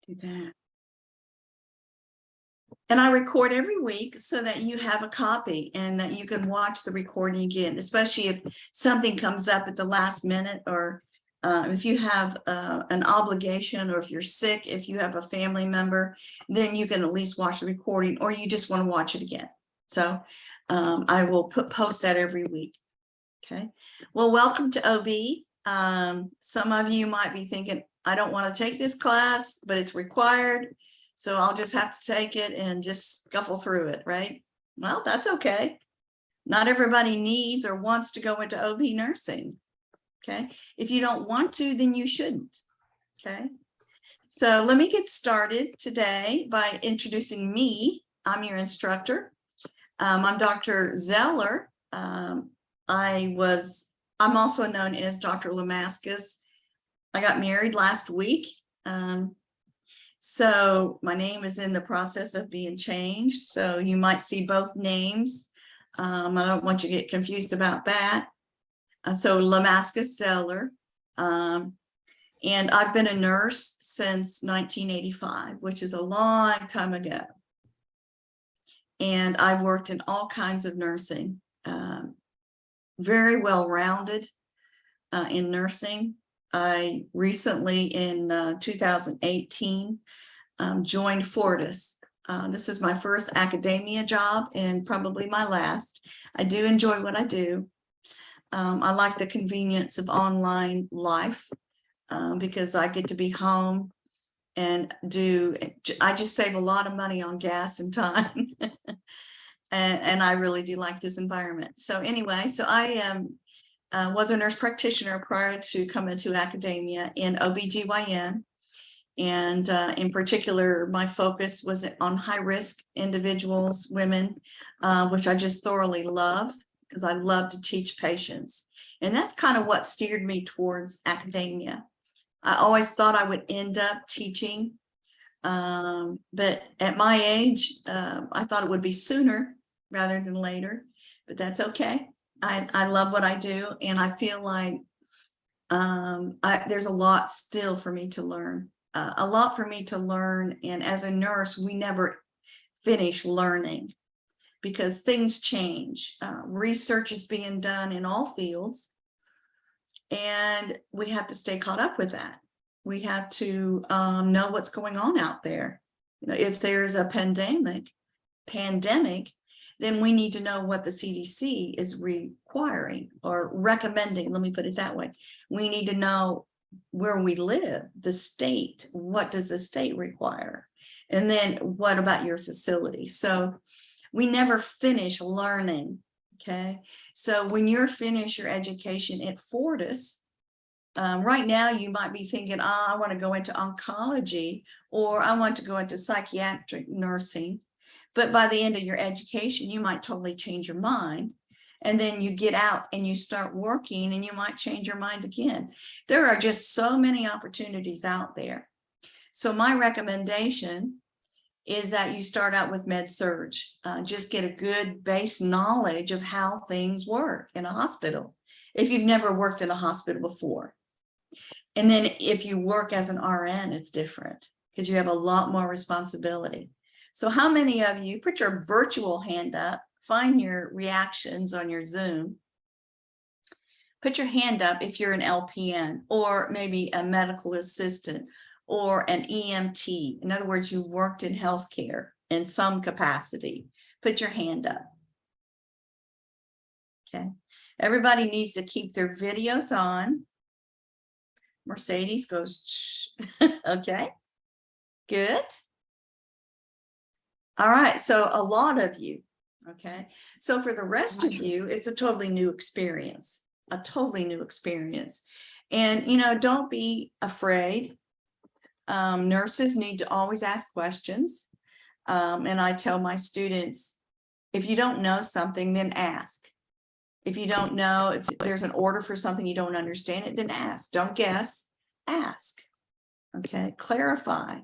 Do that. And I record every week so that you have a copy and that you can watch the recording again, especially if something comes up at the last minute, or if you have an obligation, or if you're sick, if you have a family member, then you can at least watch the recording, or you just want to watch it again. So I will post that every week. Okay. Well, welcome to OB. Some of you might be thinking, I don't want to take this class, but it's required, so I'll just have to take it and just scuffle through it, right? Well, that's okay. Not everybody needs or wants to go into OB nursing. Okay. If you don't want to, then you shouldn't. Okay. So let me get started today by introducing me. I'm your instructor. I'm Dr. Zeller. I'm also known as Dr. Lamascus. I got married last week. So my name is in the process of being changed. So you might see both names. I don't want you to get confused about that. So Lamascus Zeller. And I've been a nurse since 1985, which is a long time ago. And I've worked in all kinds of nursing, very well-rounded in nursing. I recently, in 2018, joined Fortis. This is my first academia job and probably my last. I do enjoy what I do. I like the convenience of online life because I get to be home and I just save a lot of money on gas and time. and I really do like this environment. So anyway, so I was a nurse practitioner prior to coming to academia in OBGYN. And in particular, my focus was on high-risk individuals, women, which I just thoroughly love because I love to teach patients. And that's kind of what steered me towards academia. I always thought I would end up teaching, but at my age, I thought it would be sooner rather than later, but that's okay. I love what I do, and I feel like there's a lot still for me to learn, and as a nurse, we never finish learning because things change. Research is being done in all fields, and we have to stay caught up with that. We have to know what's going on out there. You know, if there's a pandemic, then we need to know what the CDC is requiring or recommending. Let me put it that way. We need to know where we live, the state. What does the state require? And then what about your facility? So we never finish learning. Okay. So when you're finished your education at Fortis, right now you might be thinking, I want to go into oncology, or I want to go into psychiatric nursing. But by the end of your education, you might totally change your mind. And then you get out and you start working and you might change your mind again. There are just so many opportunities out there. So my recommendation is that you start out with med-surg. Just get a good base knowledge of how things work in a hospital, if you've never worked in a hospital before. And then if you work as an RN, it's different because you have a lot more responsibility. So how many of you, put your virtual hand up, find your reactions on your Zoom. Put your hand up if you're an LPN or maybe a medical assistant or an EMT. In other words, you worked in healthcare in some capacity. Put your hand up. Okay. Everybody needs to keep their videos on. Mercedes goes, okay, good. All right, so a lot of you, okay. So for the rest of you, it's a totally new experience, And, you know, don't be afraid. Nurses need to always ask questions. And I tell my students, if you don't know something, then ask. If you don't know, if there's an order for something you don't understand it, then ask. Don't guess, ask. Okay, clarify.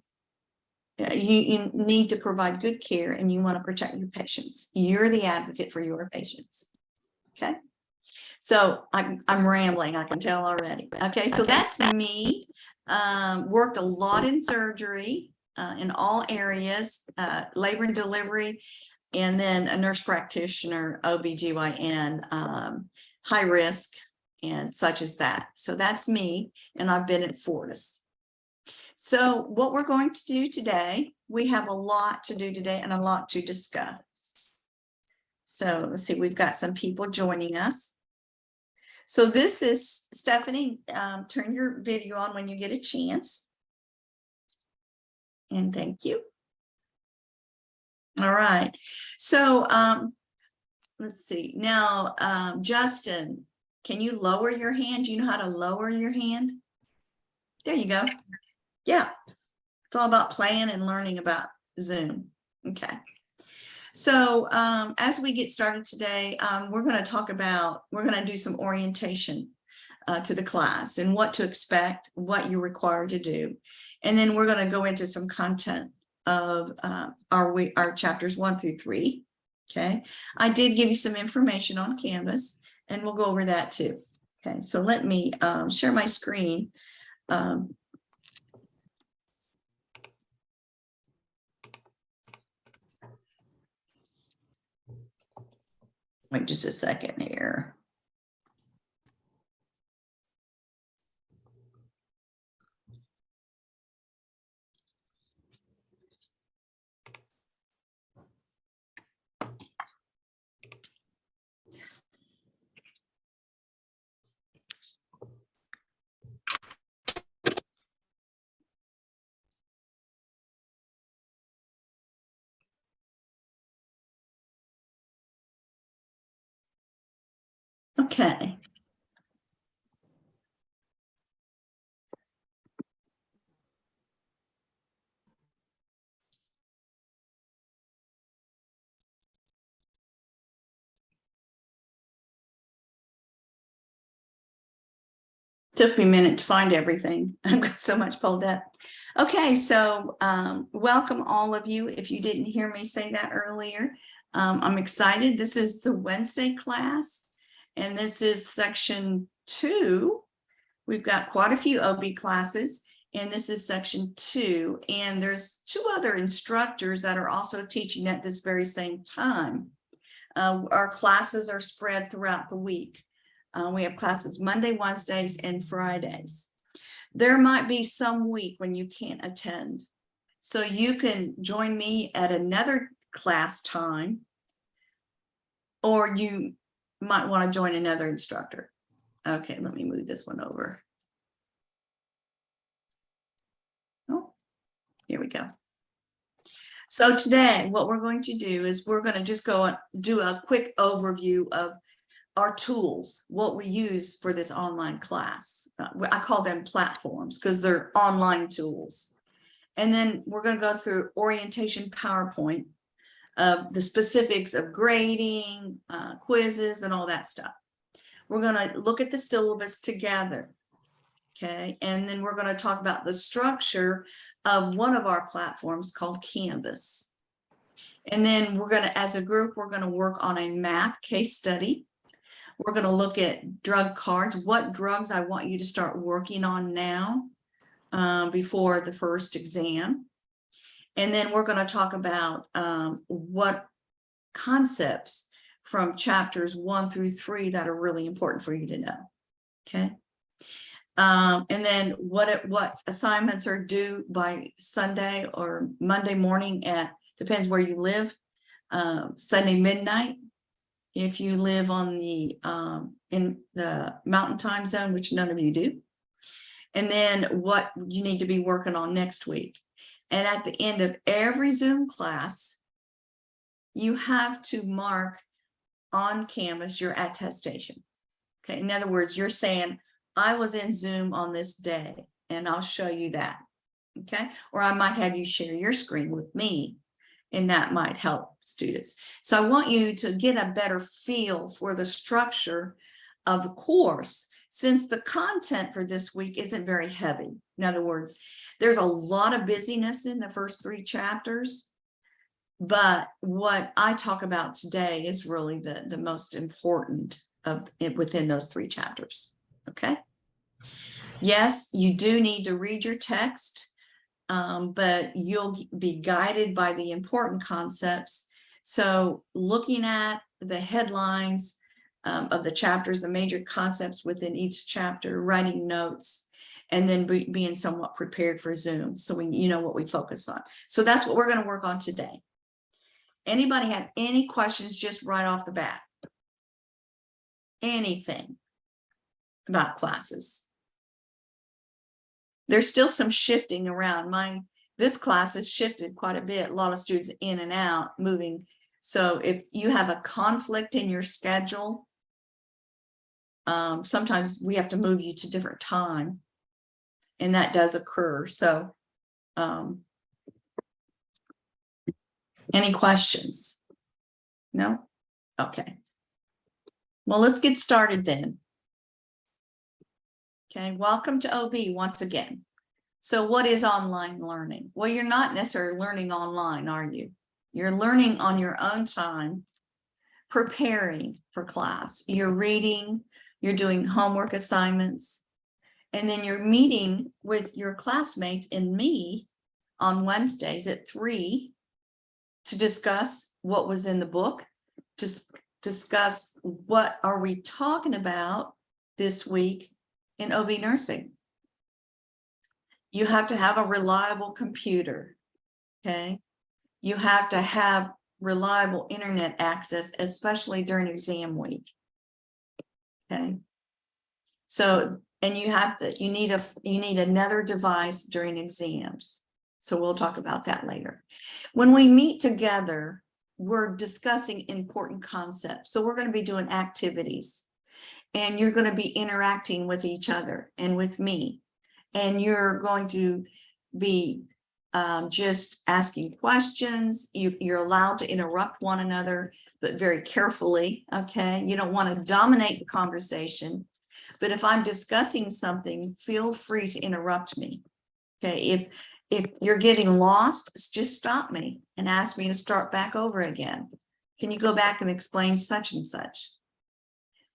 You need to provide good care and you want to protect your patients. You're the advocate for your patients. Okay. So I'm rambling, I can tell already. Okay, so that's me. worked a lot in surgery, in all areas, labor and delivery, and then a nurse practitioner, OBGYN, high risk, and such as that. So that's me, and I've been at Fortis. So what we're going to do today, we have a lot to do today and a lot to discuss. So let's see, we've got some people joining us. So this is Stephanie. Turn your video on when you get a chance. And thank you. All right. So let's see. Now, Justin, can you lower your hand? Do you know how to lower your hand? There you go. Yeah. It's all about playing and learning about Zoom. Okay. So as we get started today, we're going to do some orientation to the class and what to expect, what you're required to do. And then we're going to go into some content of our chapters 1 through 3. Okay. I did give you some information on Canvas, and we'll go over that too. Okay. So let me share my screen. Wait just a second here. Okay. Took me a minute to find everything. I've got so much pulled up. Okay, so welcome all of you. If you didn't hear me say that earlier, I'm excited. This is the Wednesday class, and this is section 2. We've got quite a few OB classes, and this is section 2. And there's 2 other instructors that are also teaching at this very same time. Our classes are spread throughout the week. We have classes Monday, Wednesdays, and Fridays. There might be some week when you can't attend. So you can join me at another class time, or you might want to join another instructor. Okay, let me move this one over. Oh, here we go. So today, what we're going to do is we're going to just go and do a quick overview of our tools, what we use for this online class. I call them platforms because they're online tools. And then we're going to go through orientation PowerPoint, the specifics of grading, quizzes, and all that stuff. We're going to look at the syllabus together. Okay, and then we're going to talk about the structure of one of our platforms called Canvas. And then we're going to, as a group, we're going to work on a math case study. We're going to look at drug cards, what drugs I want you to start working on now before the first exam. And then we're going to talk about what concepts from chapters 1 through 3 that are really important for you to know. Okay. And then what assignments are due by Sunday or Monday morning depends where you live, Sunday midnight. If you live on in the mountain time zone, which none of you do. And then what you need to be working on next week. And at the end of every Zoom class, you have to mark on Canvas your attestation. Okay, in other words, you're saying, I was in Zoom on this day, and I'll show you that. Okay, or I might have you share your screen with me, and that might help students. So I want you to get a better feel for the structure of the course, since the content for this week isn't very heavy. In other words, there's a lot of busyness in the first 3 chapters, but what I talk about today is really the most important of it within those 3 chapters. Okay. Yes, you do need to read your text, but you'll be guided by the important concepts. So looking at the headlines of the chapters, the major concepts within each chapter, writing notes, and then being somewhat prepared for Zoom. So you know what we focus on. So that's what we're going to work on today. Anybody have any questions just right off the bat? Anything about classes? There's still some shifting around. This class has shifted quite a bit. A lot of students in and out, moving. So if you have a conflict in your schedule, sometimes we have to move you to different time, and that does occur. So any questions? No? Okay. Well, let's get started then. Okay, welcome to OB once again. So what is online learning? Well, you're not necessarily learning online, are you? You're learning on your own time, preparing for class. You're reading, you're doing homework assignments, and then you're meeting with your classmates and me on Wednesdays at 3 to discuss what was in the book, to discuss what are we talking about this week in OB nursing. You have to have a reliable computer, okay? You have to have reliable internet access, especially during exam week, okay? So, and you need another device during exams. So we'll talk about that later. When we meet together, we're discussing important concepts. So we're going to be doing activities, and you're going to be interacting with each other and with me. And you're going to be just asking questions. You're allowed to interrupt one another, but very carefully, okay? You don't want to dominate the conversation, but if I'm discussing something, feel free to interrupt me, okay? If you're getting lost, just stop me and ask me to start back over again. Can you go back and explain such and such?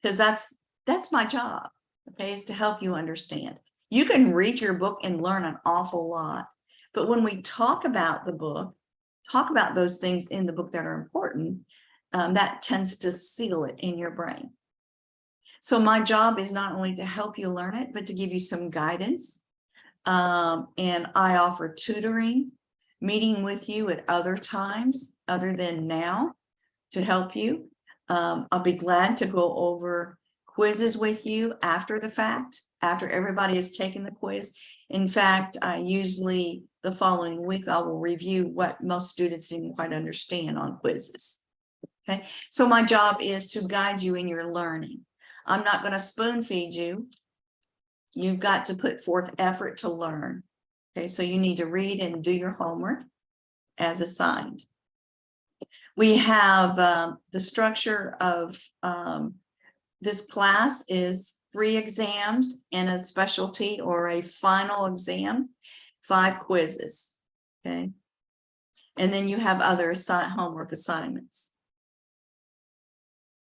Because that's my job, okay, is to help you understand. You can read your book and learn an awful lot, but when we talk about the book, talk about those things in the book that are important, that tends to seal it in your brain. So my job is not only to help you learn it, but to give you some guidance. And I offer tutoring, meeting with you at other times other than now to help you. I'll be glad to go over quizzes with you after the fact, after everybody has taken the quiz. In fact, usually the following week, I will review what most students didn't quite understand on quizzes. Okay, so my job is to guide you in your learning. I'm not going to spoon feed you. You've got to put forth effort to learn. Okay, so you need to read and do your homework as assigned. We have the structure of this class is 3 exams and a specialty or a final exam, 5 quizzes, okay? And then you have other homework assignments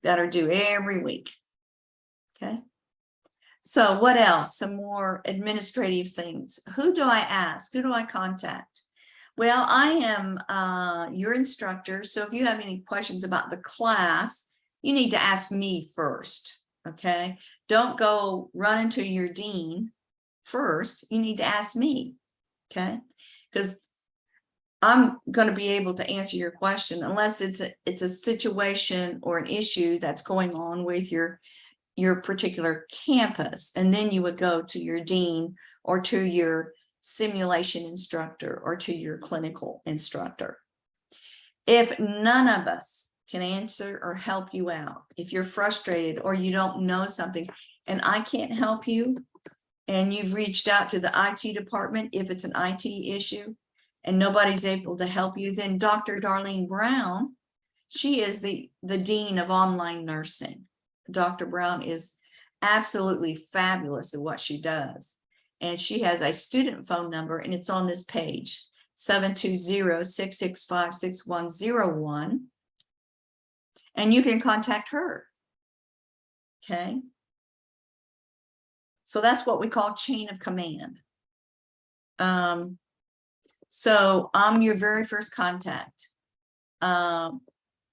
that are due every week, okay? So what else? Some more administrative things. Who do I ask? Who do I contact? Well, I am your instructor. So if you have any questions about the class, you need to ask me first, okay? Don't go run into your dean first. You need to ask me, okay? Because I'm going to be able to answer your question unless it's a situation or an issue that's going on with your particular campus, and then you would go to your dean or to your simulation instructor or to your clinical instructor. If none of us can answer or help you out, if you're frustrated or you don't know something and I can't help you, and you've reached out to the IT department, if it's an IT issue and nobody's able to help you, then Dr. Darlene Brown, she is the dean of online nursing. Dr. Brown is absolutely fabulous at what she does. And she has a student phone number, and it's on this page, 720-665-6101. And you can contact her, okay? So that's what we call chain of command. So I'm your very first contact. I'm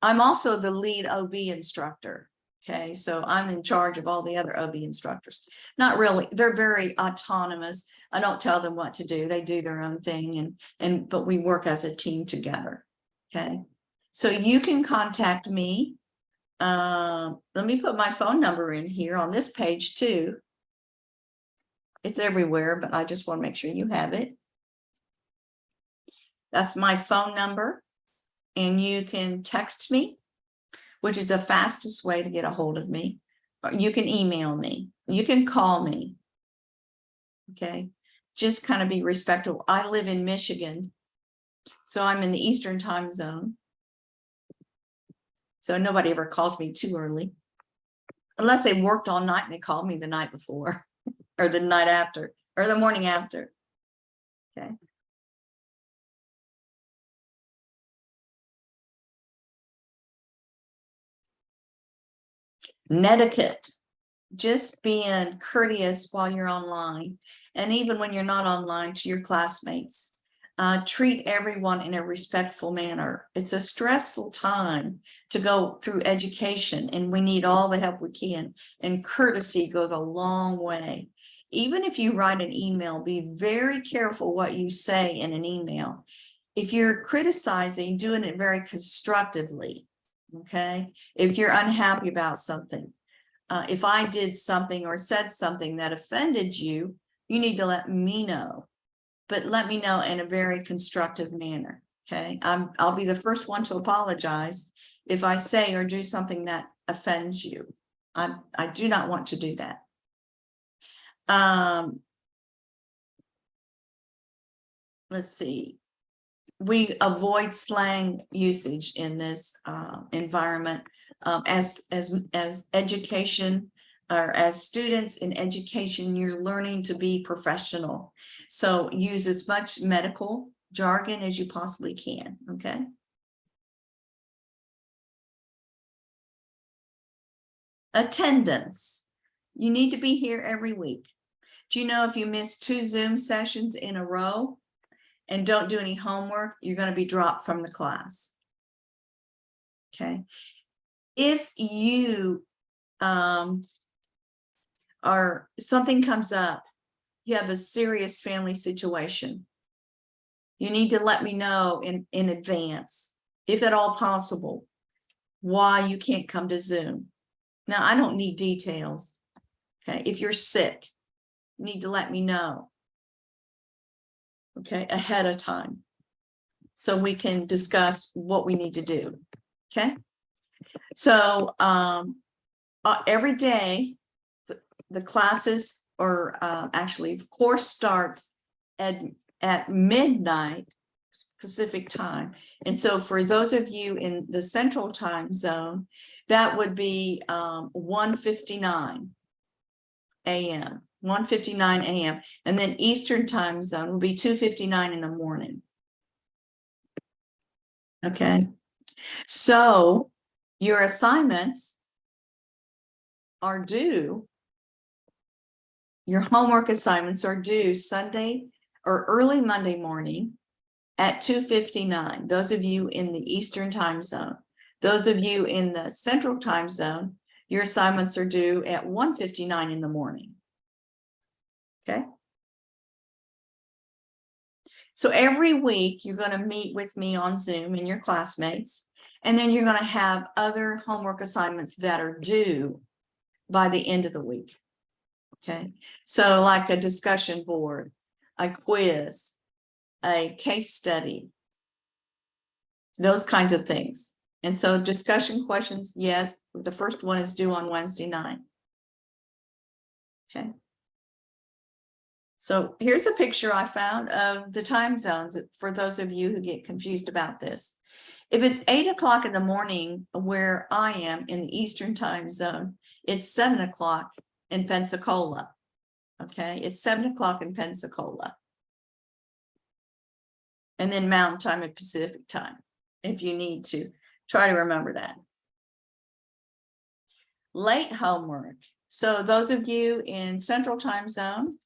also the lead OB instructor. Okay, so I'm in charge of all the other OB instructors. Not really, they're very autonomous. I don't tell them what to do. They do their own thing, but we work as a team together. Okay, so you can contact me. Let me put my phone number in here on this page too. It's everywhere, but I just want to make sure you have it. That's my phone number, and you can text me, which is the fastest way to get a hold of me. Or you can email me. You can call me. Okay, just kind of be respectful. I live in Michigan, so I'm in the Eastern time zone. So nobody ever calls me too early, unless they worked all night and they called me the night before or the night after or the morning after. Okay. Netiquette, just being courteous while you're online, and even when you're not online, to your classmates. Treat everyone in a respectful manner. It's a stressful time to go through education, and we need all the help we can, and courtesy goes a long way. Even if you write an email, be very careful what you say in an email. If you're criticizing, doing it very constructively. Okay, if you're unhappy about something, if I did something or said something that offended you, you need to let me know, but let me know in a very constructive manner. Okay, I'll be the first one to apologize if I say or do something that offends you. I do not want to do that. Let's see. We avoid slang usage in this environment. As education, or as students in education, you're learning to be professional. So use as much medical jargon as you possibly can. Okay. Attendance. You need to be here every week. Do you know if you miss 2 Zoom sessions in a row and don't do any homework, you're going to be dropped from the class? Okay. If you something comes up, you have a serious family situation, you need to let me know in advance, if at all possible, why you can't come to Zoom. Now, I don't need details. Okay, if you're sick, you need to let me know, okay, ahead of time, so we can discuss what we need to do. Okay, so every day the classes, or actually the course starts at midnight Pacific time. And so for those of you in the central time zone, that would be 1:59 a.m. 1:59 a.m. And then Eastern time zone will be 2:59 in the morning. Okay, so your assignments are due, your homework assignments are due Sunday or early Monday morning at 2:59. Those of you in the Eastern time zone. Those of you in the Central time zone, your assignments are due at 1:59 in the morning. Okay. So every week you're going to meet with me on Zoom and your classmates, and then you're going to have other homework assignments that are due by the end of the week. Okay. So like a discussion board, a quiz, a case study, those kinds of things. And so discussion questions, yes, the first one is due on Wednesday night. Okay. So here's a picture I found of the time zones for those of you who get confused about this. If it's 8 o'clock in the morning where I am in the Eastern time zone, it's 7 o'clock in Pensacola. Okay, it's 7 o'clock in Pensacola. And then Mountain Time and Pacific time, if you need to try to remember that. Late homework. So those of you in Central Time Zone,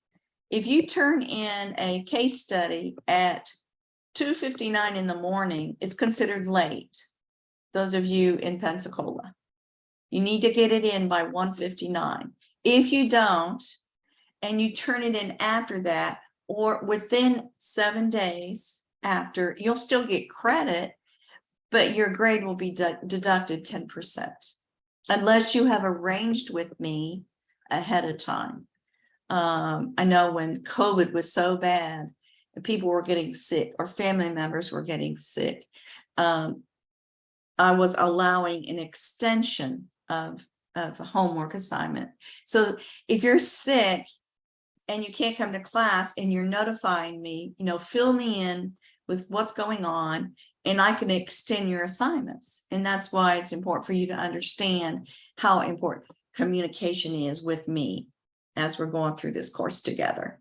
if you turn in a case study at 2:59 in the morning, it's considered late. Those of you in Pensacola, you need to get it in by 1:59. If you don't, and you turn it in after that, or within 7 days after, you'll still get credit, but your grade will be deducted 10%, unless you have arranged with me ahead of time. I know when COVID was so bad and people were getting sick or family members were getting sick, I was allowing an extension of a homework assignment. So if you're sick and you can't come to class and you're notifying me, fill me in with what's going on, and I can extend your assignments. And that's why it's important for you to understand how important communication is with me as we're going through this course together.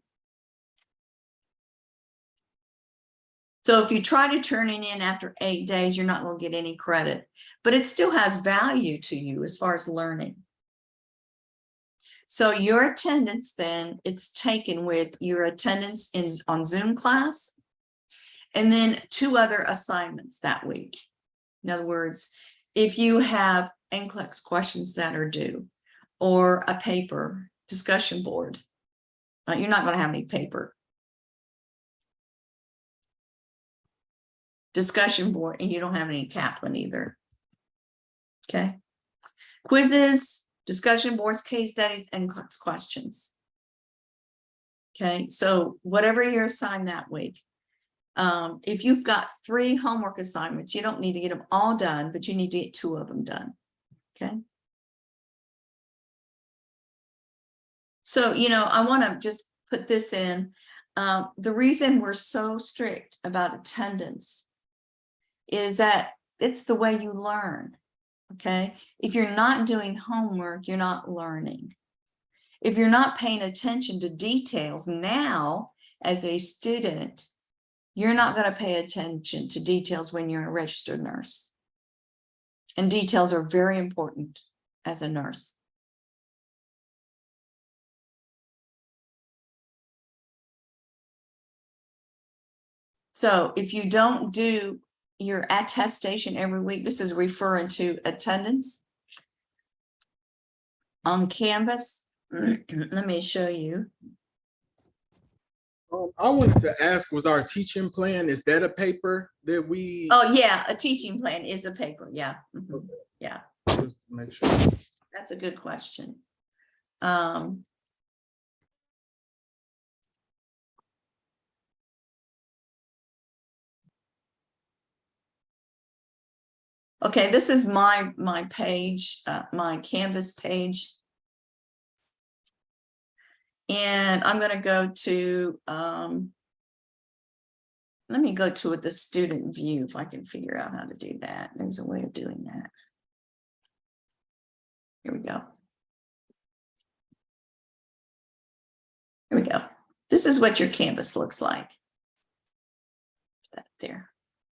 So if you try to turn it in after 8 days, you're not going to get any credit, but it still has value to you as far as learning. So your attendance then, it's taken with your attendance on Zoom class, and then 2 other assignments that week. In other words, if you have NCLEX questions that are due, or a paper discussion board, you're not going to have any paper discussion board, and you don't have any Kaplan either. Okay. Quizzes, discussion boards, case studies, and questions. Okay, so whatever you're assigned that week, if you've got 3 homework assignments, you don't need to get them all done, but you need to get 2 of them done. Okay. So, I want to just put this in. The reason we're so strict about attendance is that it's the way you learn. Okay. If you're not doing homework, you're not learning. If you're not paying attention to details now as a student, you're not going to pay attention to details when you're a registered nurse. And details are very important as a nurse. So if you don't do your attestation every week, this is referring to attendance on Canvas. Let me show you. I wanted to ask, was our teaching plan, is that a paper that we? Oh yeah, a teaching plan is a paper. Yeah. Okay. Yeah. Just to make sure. That's a good question. Okay, this is my page, my Canvas page. And I'm going to go to, let me go to the student view if I can figure out how to do that. There's a way of doing that. Here we go. Here we go. This is what your Canvas looks like. That there.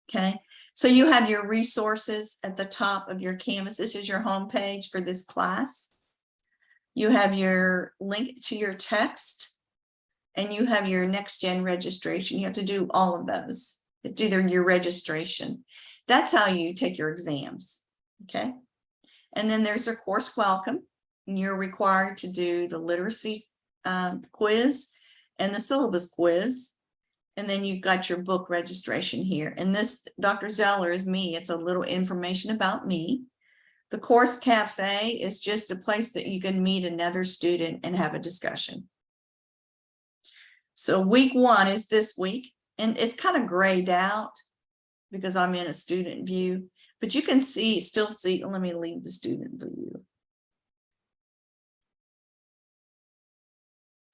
Okay. So you have your resources at the top of your Canvas. This is your home page for this class. You have your link to your text, and you have your next gen registration. You have to do all of those. Do your registration. That's how you take your exams. Okay. And then there's a course welcome. And you're required to do the literacy quiz and the syllabus quiz. And then you've got your book registration here. And this, Dr. Zeller, is me. It's a little information about me. The course cafe is just a place that you can meet another student and have a discussion. So week 1 is this week, and it's kind of grayed out because I'm in a student view, but you can still see, let me leave the student view.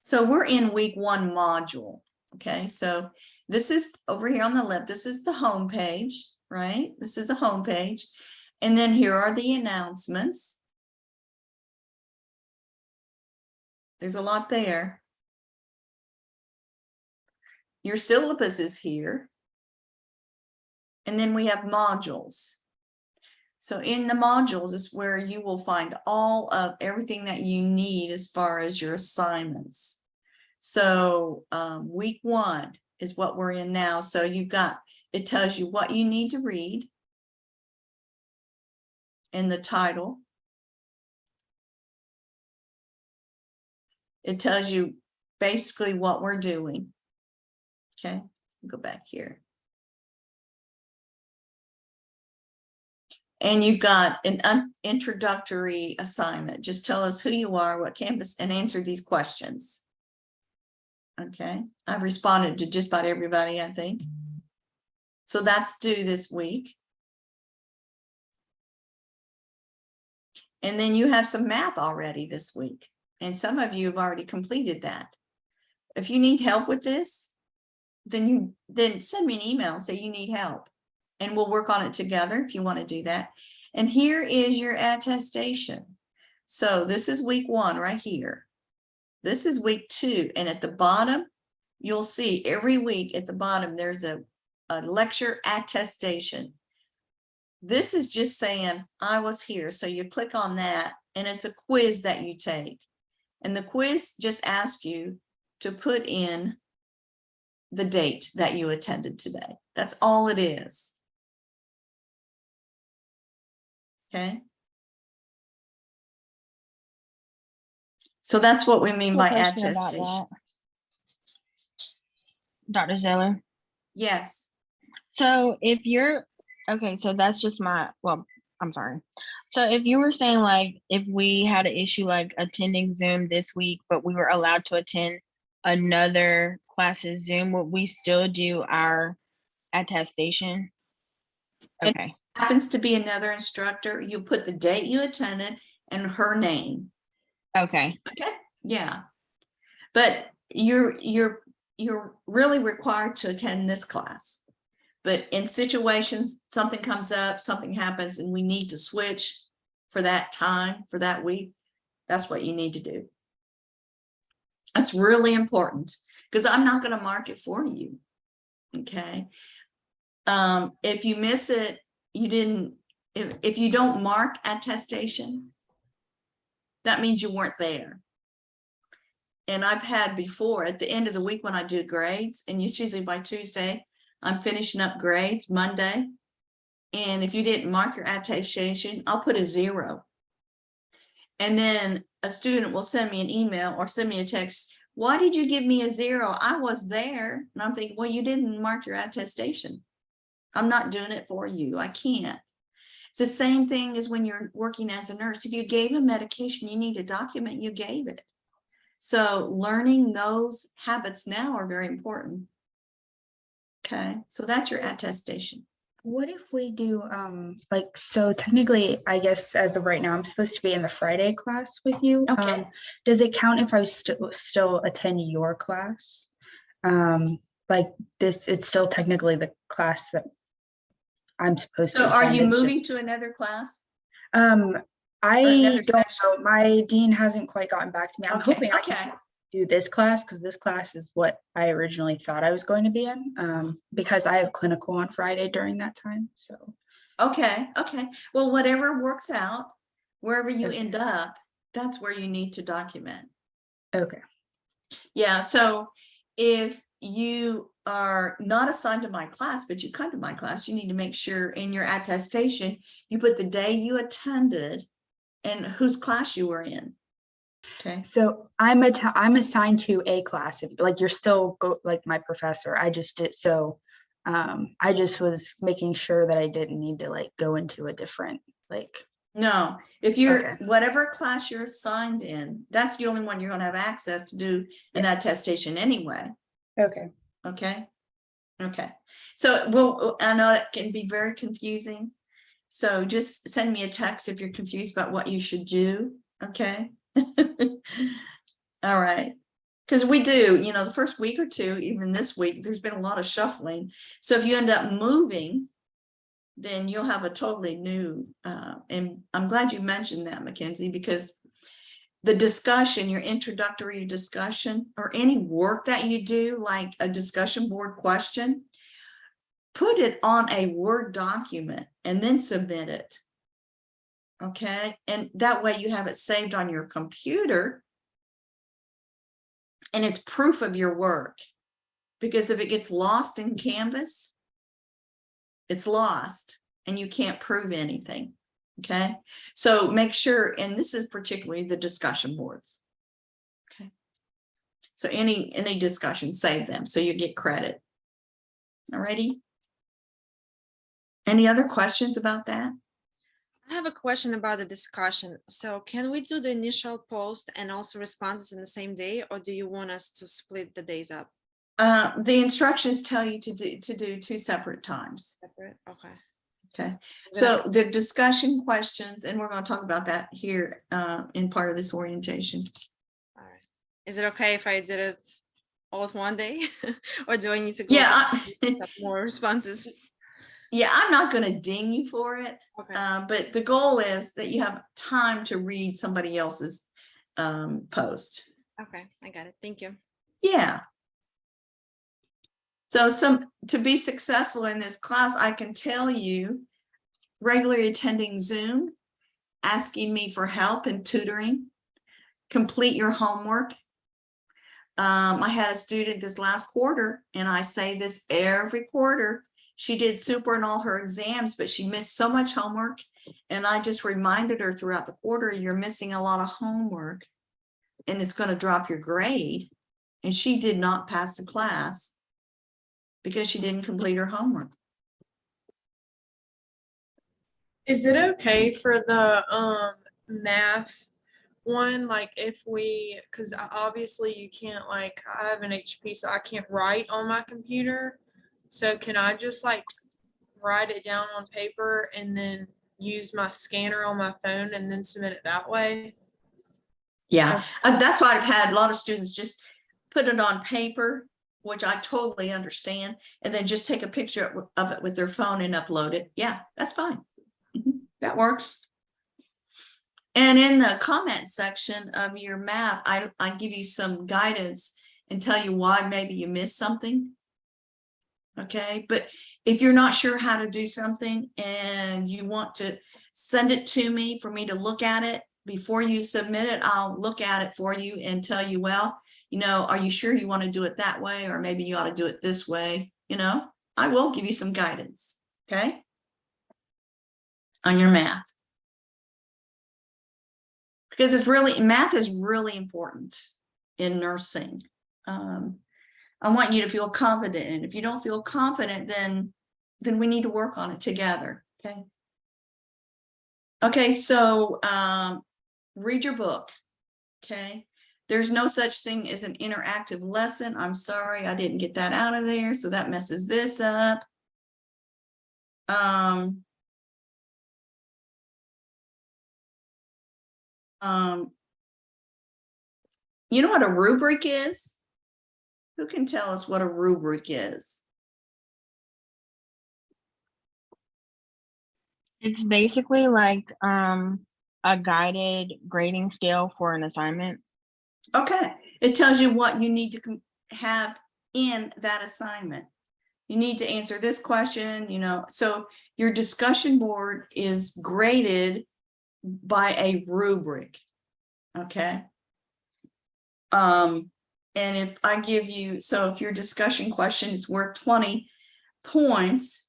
So we're in week 1 module. Okay, so this is over here on the left. This is the home page, right? This is a home page. And then here are the announcements. There's a lot there. Your syllabus is here. And then we have modules. So in the modules is where you will find all of everything that you need as far as your assignments. So week 1 is what we're in now. So you've got, it tells you what you need to read in the title. It tells you basically what we're doing. Okay, go back here. And you've got an introductory assignment. Just tell us who you are, what campus, and answer these questions. Okay, I've responded to just about everybody, I think. So that's due this week. And then you have some math already this week. And some of you have already completed that. If you need help with this, then send me an email and say you need help. And we'll work on it together if you want to do that. And here is your attestation. So this is week 1 right here. This is week 2. And at the bottom, you'll see every week at the bottom, there's a lecture attestation. This is just saying I was here. So you click on that and it's a quiz that you take. And the quiz just asks you to put in the date that you attended today. That's all it is. Okay. So that's what we mean by attestation. Dr. Zeller. Yes. So if you're, okay, so that's just well, I'm sorry. So if you were saying like, if we had an issue like attending Zoom this week, but we were allowed to attend another class's Zoom, would we still do our attestation? Okay. Happens to be another instructor, you put the date you attended and her name. Okay. Okay. Yeah. But you're really required to attend this class. But in situations, something comes up, something happens, and we need to switch for that time, for that week, that's what you need to do. That's really important because I'm not going to mark it for you. Okay. If you miss it, you didn't, if you don't mark attestation, that means you weren't there. And I've had before at the end of the week when I do grades, and it's usually by Tuesday, I'm finishing up grades Monday. And if you didn't mark your attestation, I'll put a 0. And then a student will send me an email or send me a text. Why did you give me a 0? I was there. And I'm thinking, well, you didn't mark your attestation. I'm not doing it for you. I can't. It's the same thing as when you're working as a nurse. If you gave a medication, you need to document you gave it. So learning those habits now are very important. Okay, so that's your attestation. What if we do like, so technically, I guess as of right now, I'm supposed to be in the Friday class with you. Okay. Does it count if I still attend your class? Like this, it's still technically the class that I'm supposed to So are attend. you It's moving just, to another class? I another don't section? know. My dean hasn't quite gotten back to me. I'm Okay, hoping I okay. can do this class because this class is what I originally thought I was going to be in, because I have clinical on Friday during that time. So Okay. Well, whatever works out, wherever you Okay. end up, that's where you need to document. okay. Yeah, so if you are not assigned to my class, but you come to my class, you need to make sure in your attestation, you put the day you attended and whose class you were in. Okay. So I'm assigned to a class. If like you're still like my professor, I just did so. I just was making sure that I didn't need to like go into a different like. No, if you're Okay. whatever class you're assigned in, that's the only one you're going to have access to do an attestation anyway. Okay. Okay. So well, I know it can be very confusing. So just send me a text if you're confused about what you should do. Okay. All right. Because we do, the first week or two, even this week, there's been a lot of shuffling. So if you end up moving, then you'll have a totally new, and I'm glad you mentioned that, Mackenzie, because the discussion, your introductory discussion, or any work that you do, like a discussion board question, put it on a Word document and then submit it. Okay, and that way you have it saved on your computer. And it's proof of your work. Because if it gets lost in Canvas, it's lost and you can't prove anything. Okay, so make sure, and this is particularly the discussion boards. Okay, so any discussion, save them so you get credit. Alrighty. Any other questions about that? I have a question about the discussion. So can we do the initial post and also responses in the same day, or do you want us to split the days up? The instructions tell you to do 2 separate times. Separate? Okay. Okay, Is it so the discussion questions, and we're going to talk about that here in part of this orientation. All right. Is it okay if I did it all at one day, or do I need to go Yeah, up more responses? yeah, I'm not going to ding you for it, Okay. but the goal is that you have time to read somebody else's post. Okay, I got it. Thank you. Yeah. So to be successful in this class, I can tell you, regularly attending Zoom, asking me for help and tutoring, complete your homework. I had a student this last quarter, and I say this every quarter, she did super in all her exams, but she missed so much homework. And I just reminded her throughout the quarter, you're missing a lot of homework and it's going to drop your grade. And she did not pass the class because she didn't complete her homework. Is it okay for the math one, like if we, because obviously you can't, like, I have an HP, so I can't write on my computer. So can I just like write it down on paper and then use my scanner on my phone and then submit it that way? Yeah, that's why I've had a lot of students just put it on paper, which I totally understand, and then just take a picture of it with their phone and upload it. Yeah, that's fine. That works. And in the comment section of your math, I give you some guidance and tell you why maybe you missed something. Okay, but if you're not sure how to do something and you want to send it to me for me to look at it before you submit it, I'll look at it for you and tell you, well, are you sure you want to do it that way? Or maybe you ought to do it this way. I will give you some guidance. Okay. On your math. Because math is really important in nursing. I want you to feel confident. And if you don't feel confident, then we need to work on it together. Okay. Okay, so read your book. Okay. There's no such thing as an interactive lesson. I'm sorry, I didn't get that out of there. So that messes this up. You know what a rubric is? Who can tell us what a rubric is? It's basically like a guided grading scale for an assignment. Okay, it tells you what you need to have in that assignment. You need to answer this question, so your discussion board is graded by a rubric. Okay. And if I give you, so if your discussion question is worth 20 points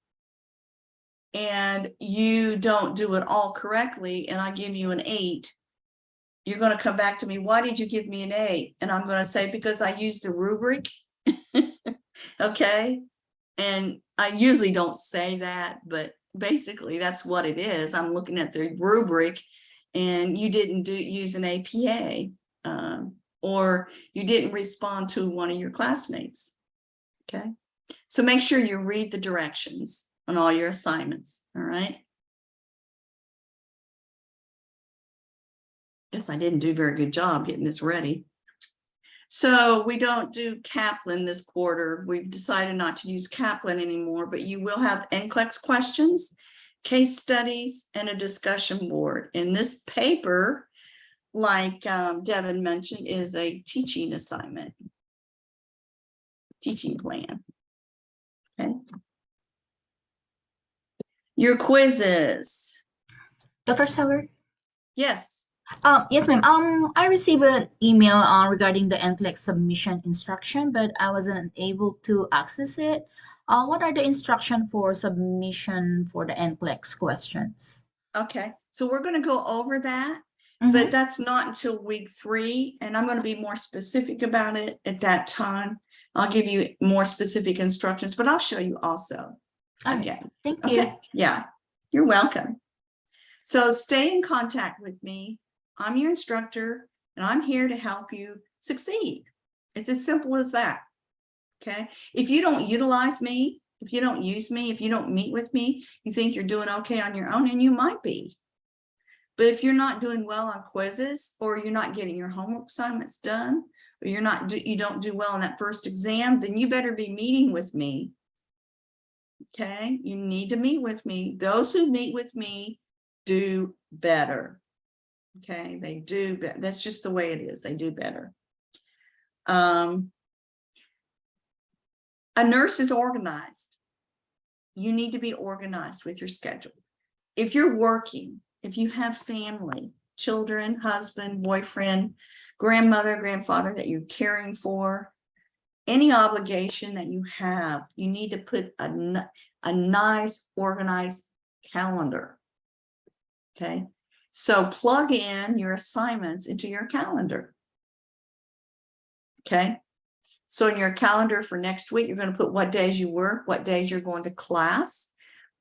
and you don't do it all correctly, and I give you an 8, you're going to come back to me. Why did you give me an 8? And I'm going to say, because I used the rubric. Okay. And I usually don't say that, but basically that's what it is. I'm looking at the rubric and you didn't use an APA. Or you didn't respond to one of your classmates. Okay, so make sure you read the directions on all your assignments. All right. Yes, I didn't do a very good job getting this ready. So we don't do Kaplan this quarter. We've decided not to use Kaplan anymore, but you will have NCLEX questions, case studies, and a discussion board. In this paper, like Devin mentioned, is a teaching assignment, teaching plan. Okay. Your quizzes. Dr. Sauer, Yes. Yes, ma'am. I received an email regarding the NCLEX submission instruction, but I wasn't able to access it. What are the instruction for submission for the NCLEX questions? Okay, so we're gonna go over that, Mhm. but that's not until week 3, and I'm gonna be more specific about it at that time. I'll give you more specific instructions, but I'll show you also. All right. Again, Thank you. okay, yeah, you're welcome. So stay in contact with me. I'm your instructor, and I'm here to help you succeed. It's as simple as that. Okay, if you don't utilize me, if you don't use me, if you don't meet with me, you think you're doing okay on your own, and you might be. But if you're not doing well on quizzes, or you're not getting your homework assignments done, or you don't do well on that first exam, then you better be meeting with me. Okay, you need to meet with me. Those who meet with me do better. Okay, they do better. That's just the way it is. They do better. A nurse is organized. You need to be organized with your schedule. If you're working, if you have family, children, husband, boyfriend, grandmother, grandfather that you're caring for, any obligation that you have, you need to put a nice organized calendar. Okay, so plug in your assignments into your calendar. Okay, so in your calendar for next week, you're going to put what days you work, what days you're going to class,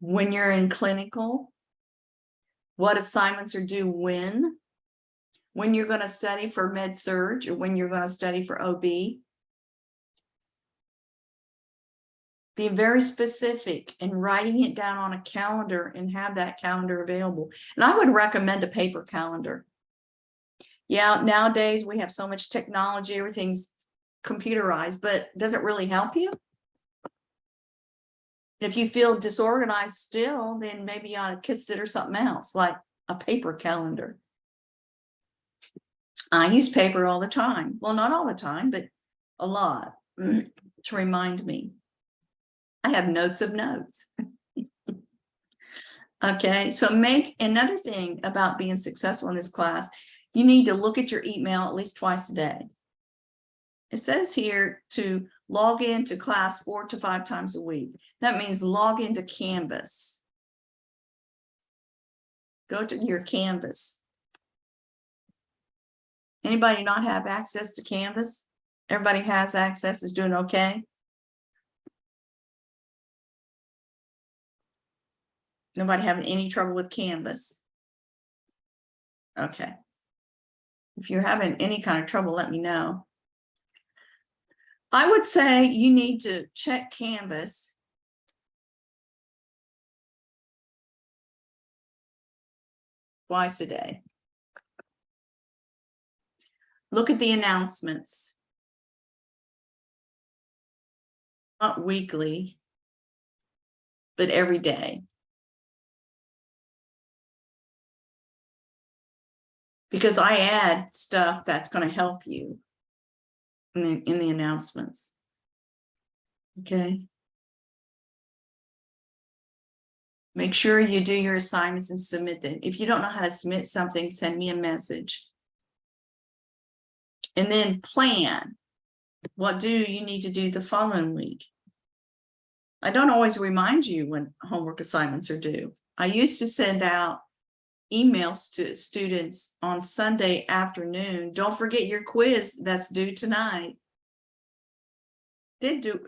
when you're in clinical, what assignments are due when you're going to study for med surg, or when you're going to study for OB. Be very specific in writing it down on a calendar and have that calendar available. And I would recommend a paper calendar. Yeah, nowadays we have so much technology, everything's computerized, but does it really help you? If you feel disorganized still, then maybe you ought to consider something else, like a paper calendar. I use paper all the time. Well, not all the time, but a lot to remind me. I have notes of notes. Okay, so make another thing about being successful in this class. You need to look at your email at least twice a day. It says here to log into class 4 to 5 times a week. That means log into Canvas. Go to your Canvas. Anybody not have access to Canvas? Everybody has access, is doing okay? Nobody having any trouble with Canvas? Okay. If you're having any kind of trouble, let me know. I would say you need to check Canvas twice a day. Look at the announcements. Not weekly, but every day. Because I add stuff that's going to help you in the announcements. Okay. Make sure you do your assignments and submit them. If you don't know how to submit something, send me a message. And then plan. What do you need to do the following week? I don't always remind you when homework assignments are due. I used to send out emails to students on Sunday afternoon. Don't forget your quiz that's due tonight. It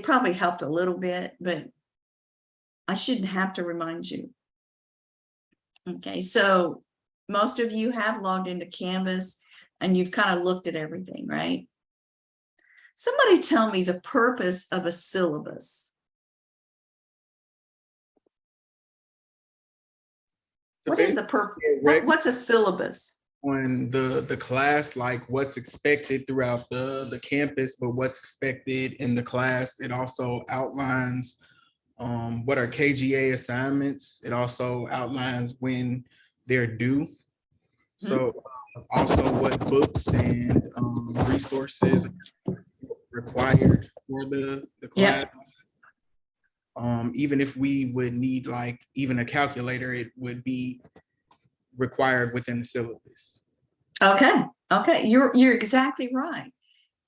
probably helped a little bit, but I shouldn't have to remind you. Okay, so most of you have logged into Canvas and you've kind of looked at everything, right? Somebody tell me the purpose of a syllabus. So What is the purpose? What's a syllabus? On the class, like what's expected throughout the campus, but what's expected in the class. It also outlines what are KGA assignments. It also outlines when they're due. So also what books and resources required for the class. Even if we would need like even a calculator, it would be required within the syllabus. Okay, okay, you're exactly right.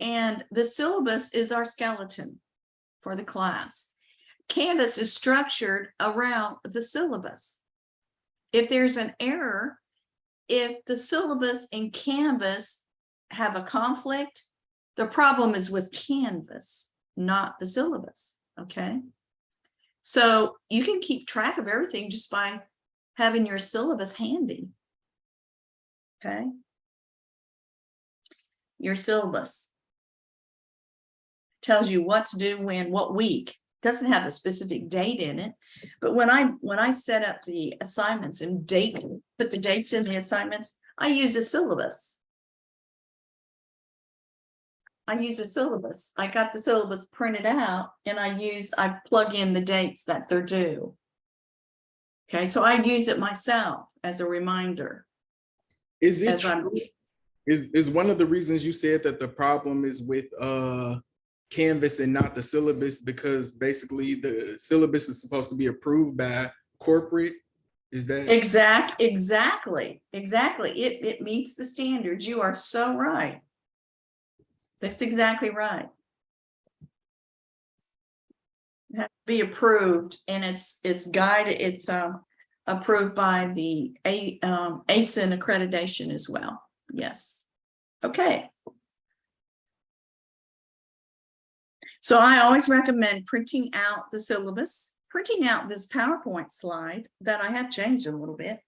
And the syllabus is our skeleton for the class. Canvas is structured around the syllabus. If there's an error, if the syllabus and Canvas have a conflict, the problem is with Canvas, not the syllabus, okay? So you can keep track of everything just by having your syllabus handy, okay? Your syllabus tells you what's due when, what week. Doesn't have a specific date in it, but when I set up the assignments and put the dates in the assignments, I use a syllabus. I got the syllabus printed out, and I plug in the dates that they're due. Okay, so I use it myself as a reminder. Is it As I'm- true? Is one of the reasons you said that the problem is with Canvas and not the syllabus, because basically the syllabus is supposed to be approved by corporate? Is that Exactly. It meets the standards. You are so right. That's exactly right. It has to be approved, and it's guided, it's approved by the ASIN accreditation as well. Yes. Okay. So I always recommend printing out the syllabus, printing out this PowerPoint slide that I have changed a little bit,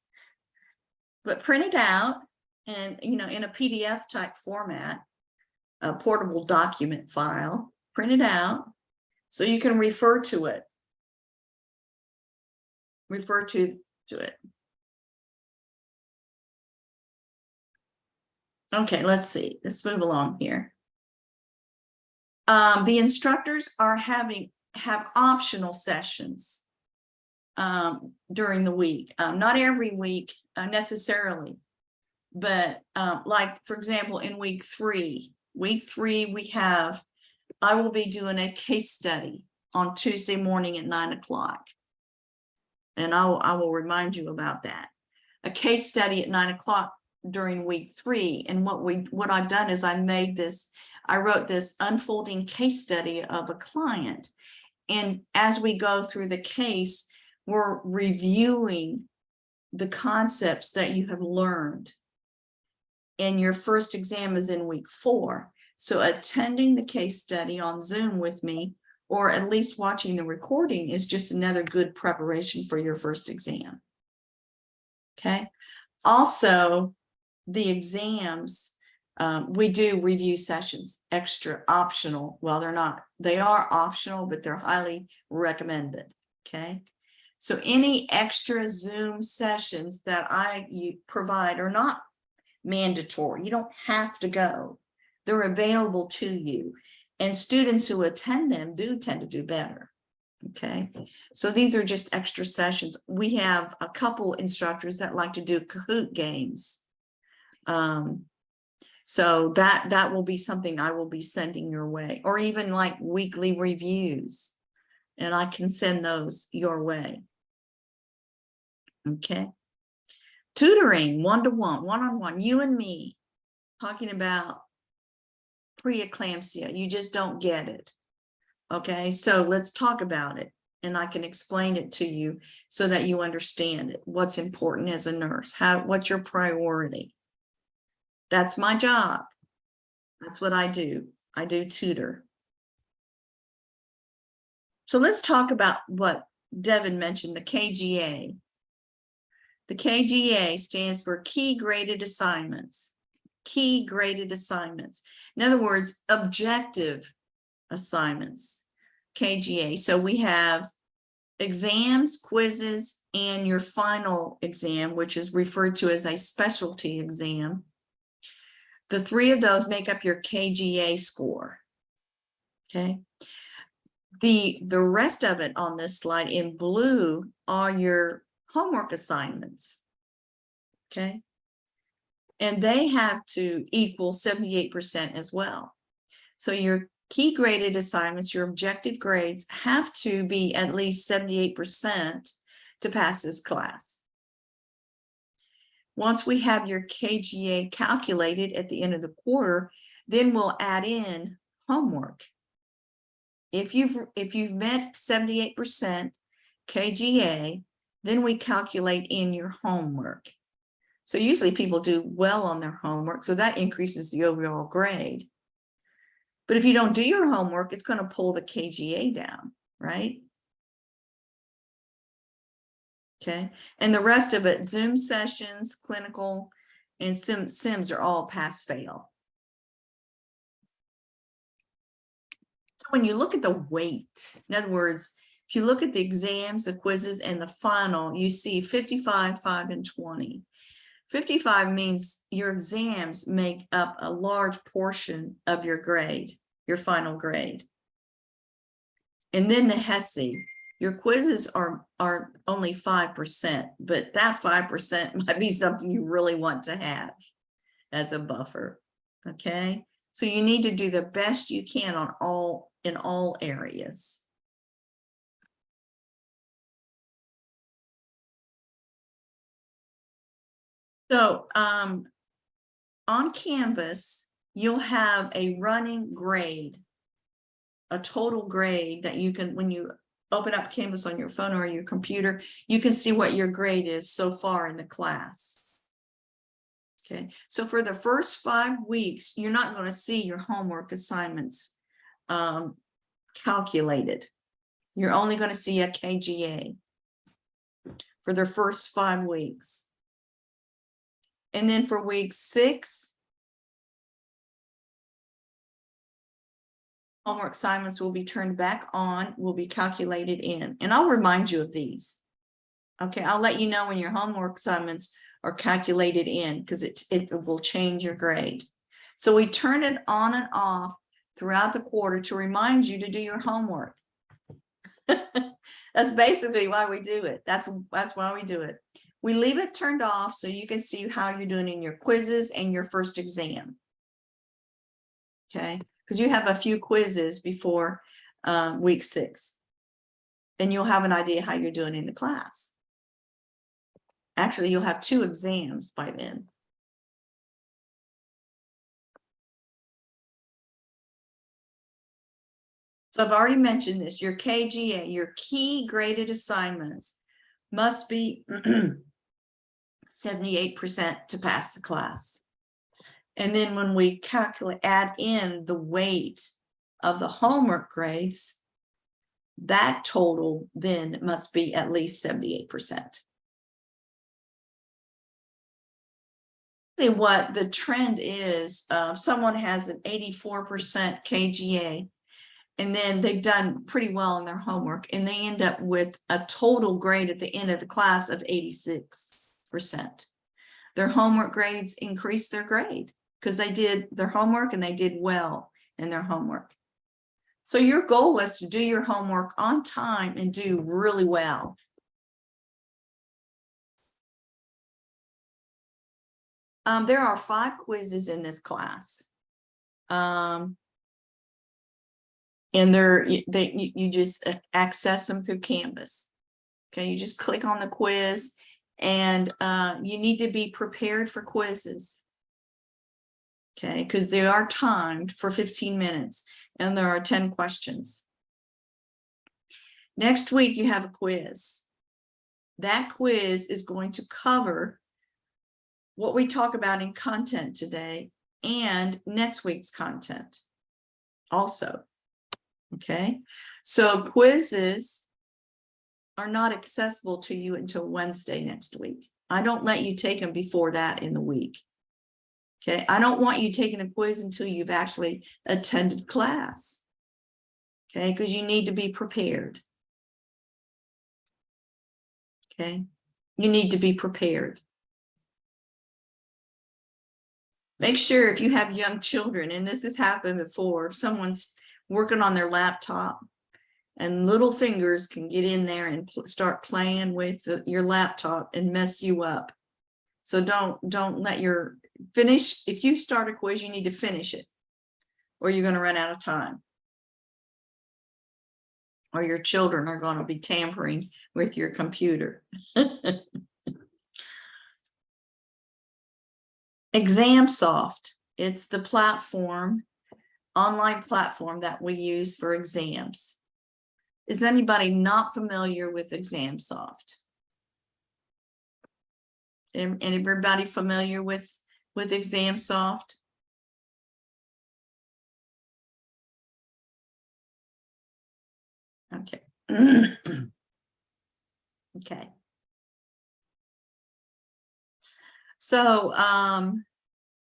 but print it out and, in a PDF type format, a portable document file, print it out so you can refer to it. Refer to it. Okay, let's see. Let's move along here. The instructors have optional sessions during the week. Not every week necessarily, but like, for example, in week three, I will be doing a case study on Tuesday morning at 9 o'clock. And I will remind you about that. A case study at 9 o'clock during week 3. And what I've done is I wrote this unfolding case study of a client. And as we go through the case, we're reviewing the concepts that you have learned. And your first exam is in week 4. So attending the case study on Zoom with me, or at least watching the recording, is just another good preparation for your first exam. Okay. Also, the exams, we do review sessions, extra optional. Well, they are optional, but they're highly recommended. Okay. So any extra Zoom sessions that you provide are not mandatory. You don't have to go. They're available to you. And students who attend them do tend to do better. Okay. So these are just extra sessions. We have a couple instructors that like to do Kahoot games. So that will be something I will be sending your way, or even like weekly reviews, and I can send those your way. Okay. Tutoring, one-to-one, one-on-one, you and me, talking about preeclampsia. You just don't get it. Okay, so let's talk about it, and I can explain it to you so that you understand it. What's important as a nurse? What's your priority? That's my job. That's what I do. I do tutor. So let's talk about what Devin mentioned, the KGA. The KGA stands for Key Graded Assignments. Key Graded Assignments. In other words, objective assignments. KGA. So we have exams, quizzes, and your final exam, which is referred to as a specialty exam. The 3 of those make up your KGA score. Okay. The rest of it on this slide in blue are your homework assignments. Okay. And they have to equal 78% as well. So your key graded assignments, your objective grades, have to be at least 78% to pass this class. Once we have your KGA calculated at the end of the quarter, then we'll add in homework. If you've met 78% KGA, then we calculate in your homework. So usually people do well on their homework, so that increases the overall grade. But if you don't do your homework, it's going to pull the KGA down, right? Okay, and the rest of it, Zoom sessions, clinical, and sims are all pass fail. So when you look at the weight, in other words, if you look at the exams, the quizzes, and the final, you see 55, 5, and 20. 55 means your exams make up a large portion of your grade, your final grade. And then the HESI, your quizzes are only 5%, but that 5% might be something you really want to have as a buffer, okay? So you need to do the best you can in all areas. So on Canvas, you'll have a running grade, a total grade that you can, when you open up Canvas on your phone or your computer, you can see what your grade is so far in the class. Okay, so for the first 5 weeks, you're not going to see your homework assignments calculated. You're only going to see a KGA for the first 5 weeks. And then for week 6, homework assignments will be turned back on, will be calculated in. And I'll remind you of these. Okay, I'll let you know when your homework assignments are calculated in, because it will change your grade. So we turn it on and off throughout the quarter to remind you to do your homework. That's basically why we do it. That's why we do it. We leave it turned off so you can see how you're doing in your quizzes and your first exam. Okay, because you have a few quizzes before week 6, and you'll have an idea how you're doing in the class. Actually, you'll have 2 exams by then. So I've already mentioned this, your KGA, your key graded assignments must be 78% to pass the class. And then when we add in the weight of the homework grades, that total then must be at least 78%. See what the trend is. Someone has an 84% KGA, and then they've done pretty well in their homework, and they end up with a total grade at the end of the class of 86%. Their homework grades increase their grade because they did their homework and they did well in their homework. So your goal is to do your homework on time and do really well. There are 5 quizzes in this class. And you just access them through Canvas. Okay, you just click on the quiz, and you need to be prepared for quizzes. Okay, because they are timed for 15 minutes and there are 10 questions. Next week, you have a quiz. That quiz is going to cover what we talk about in content today and next week's content also. Okay, so quizzes are not accessible to you until Wednesday next week. I don't let you take them before that in the week. Okay, I don't want you taking a quiz until you've actually attended class. Okay, because you need to be prepared. Okay, you need to be prepared. Make sure if you have young children, and this has happened before, if someone's working on their laptop and little fingers can get in there and start playing with your laptop and mess you up. So don't let your finish. If you start a quiz, you need to finish it, or you're going to run out of time, or your children are going to be tampering with your computer. ExamSoft, it's the platform, online platform that we use for exams. Is anybody not familiar with ExamSoft? Everybody familiar with ExamSoft? Okay. Okay. So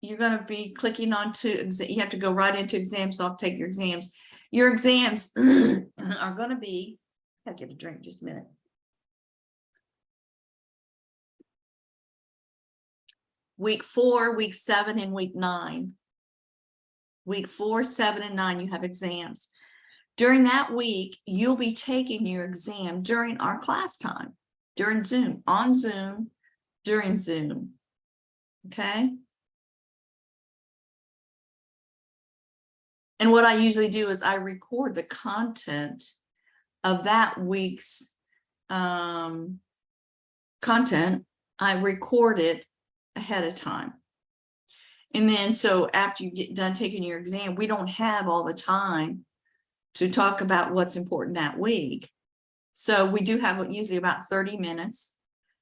you're going to be clicking on to, you have to go right into ExamSoft, take your exams. Your exams are going to be, I'll get a drink just a minute. Week 4, week 7, and week 9. Week 4, 7, and 9, you have exams. During that week, you'll be taking your exam during our class time, during Zoom, on Zoom, during Zoom. Okay. And what I usually do is I record the content of that week's content. I record it ahead of time. And then, so after you get done taking your exam, we don't have all the time to talk about what's important that week. So we do have usually about 30 minutes.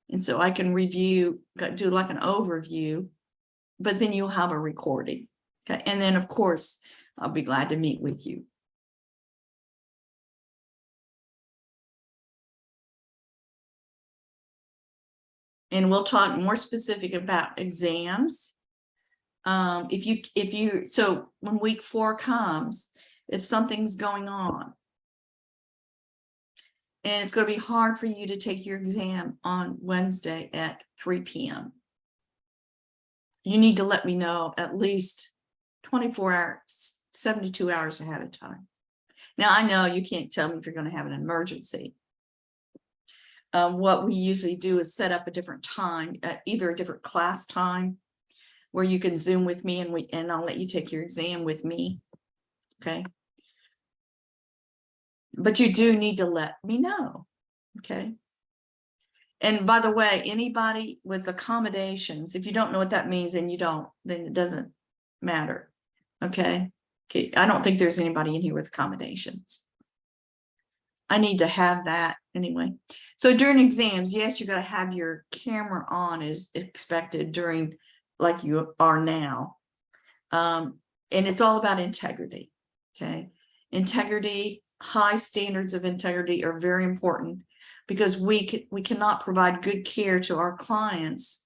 And so I can review, do like an overview, but then you'll have a recording. Okay. And then of course, I'll be glad to meet with you. And we'll talk more specific about exams. So when week 4 comes, if something's going on, and it's going to be hard for you to take your exam on Wednesday at 3 p.m. You need to let me know at least 24 hours, 72 hours ahead of time. Now, I know you can't tell me if you're going to have an emergency. What we usually do is set up a different time, either a different class time where you can Zoom with me and I'll let you take your exam with me. Okay. But you do need to let me know. Okay. And by the way, anybody with accommodations, if you don't know what that means and you don't, then it doesn't matter. Okay. Okay. I don't think there's anybody in here with accommodations. I need to have that anyway. So during exams, yes, you got to have your camera on as expected during, like you are now. And it's all about integrity. Okay. Integrity, high standards of integrity are very important because we cannot provide good care to our clients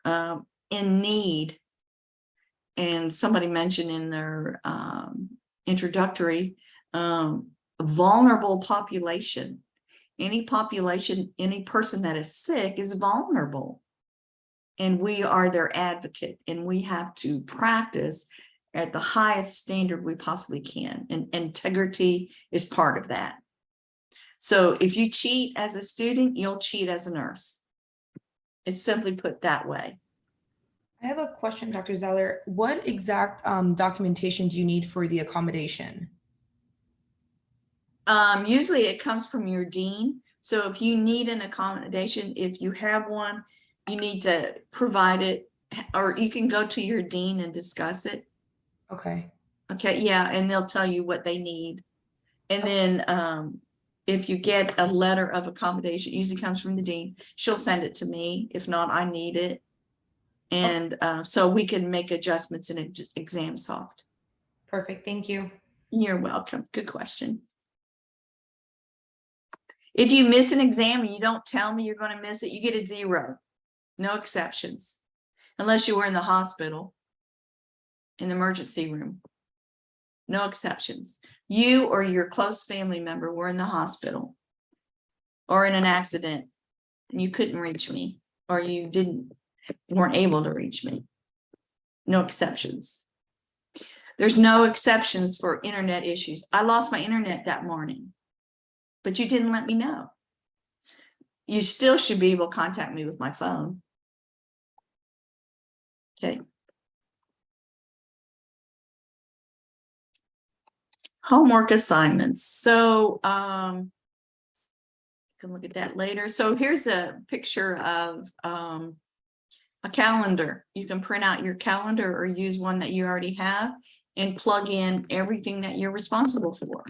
in need. And somebody mentioned in their introductory, vulnerable population. Any population, any person that is sick is vulnerable. And we are their advocate, and we have to practice at the highest standard we possibly can. And integrity is part of that. So if you cheat as a student, you'll cheat as a nurse. It's simply put that way. I have a question, Dr. Zeller. What exact documentation do you need for the accommodation? Usually it comes from your dean. So if you need an accommodation, if you have one, you need to provide it, or you can go to your dean and discuss it. Okay. Okay, yeah, and they'll tell you what they need. And then if you get a letter of accommodation, it usually comes from the dean. She'll send it to me. If not, I need it. And so we can make adjustments in ExamSoft. Perfect. Thank you. You're welcome. Good question. If you miss an exam and you don't tell me you're going to miss it, you get a 0. No exceptions. Unless you were in the hospital, in the emergency room. No exceptions. You or your close family member were in the hospital or in an accident and you couldn't reach me, or you weren't able to reach me. No exceptions. There's no exceptions for internet issues. I lost my internet that morning, but you didn't let me know. You still should be able to contact me with my phone. Okay. Homework assignments. So you can look at that later. So here's a picture of A calendar. You can print out your calendar or use one that you already have and plug in everything that you're responsible for.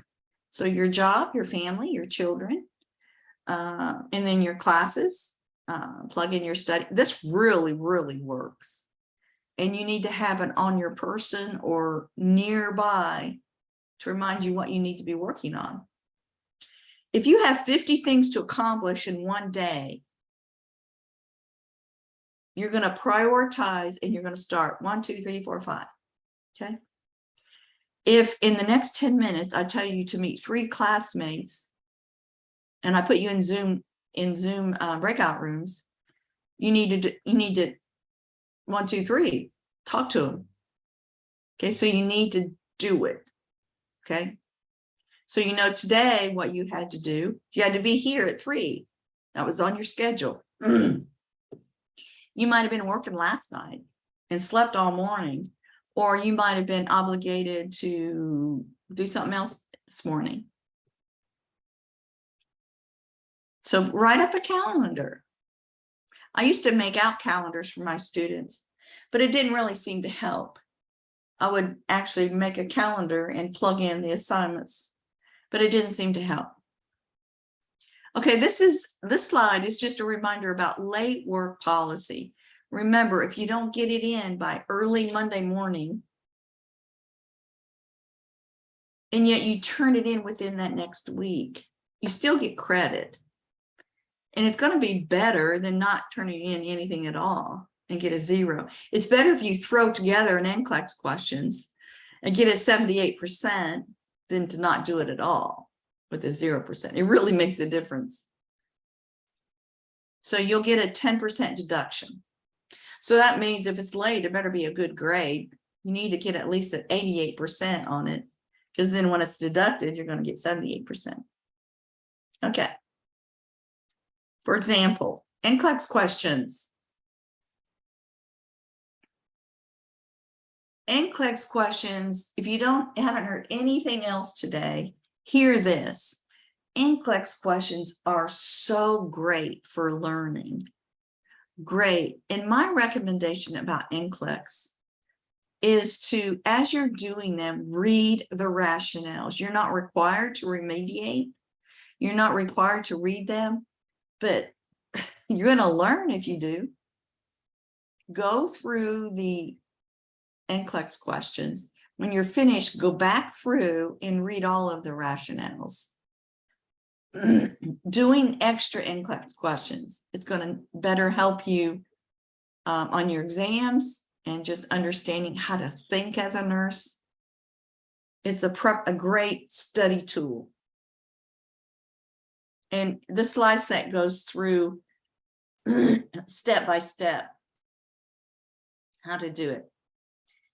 So your job, your family, your children, and then your classes, plug in your study. This really, really works. And you need to have it on your person or nearby to remind you what you need to be working on. If you have 50 things to accomplish in one day, you're going to prioritize and you're going to start 1, 2, 3, 4, 5. Okay. If in the next 10 minutes, I tell you to meet 3 classmates and I put you in Zoom breakout rooms, you need to 1, 2, 3, talk to them. Okay. So you need to do it. Okay. So, you know, today what you had to do, you had to be here at 3. That was on your schedule. You might have been working last night and slept all morning, or you might have been obligated to do something else this morning. So write up a calendar. I used to make out calendars for my students, but it didn't really seem to help. I would actually make a calendar and plug in the assignments, but it didn't seem to help. Okay, this slide is just a reminder about late work policy. Remember, if you don't get it in by early Monday morning, and yet you turn it in within that next week, you still get credit. And it's going to be better than not turning in anything at all and get a 0. It's better if you throw together an NCLEX questions and get it 78% than to not do it at all with a 0%. It really makes a difference. So you'll get a 10% deduction. So that means if it's late, it better be a good grade. You need to get at least an 88% on it, because then when it's deducted, you're going to get 78%. Okay. For example, NCLEX questions. NCLEX questions, if you haven't heard anything else today, hear this. NCLEX questions are so great for learning. Great. And my recommendation about NCLEX is to, as you're doing them, read the rationales. You're not required to remediate. You're not required to read them, but you're going to learn if you do. Go through the NCLEX questions. When you're finished, go back through and read all of the rationales. Doing extra NCLEX questions, it's going to better help you on your exams and just understanding how to think as a nurse. It's a great study tool. And the slide set goes through step by step how to do it.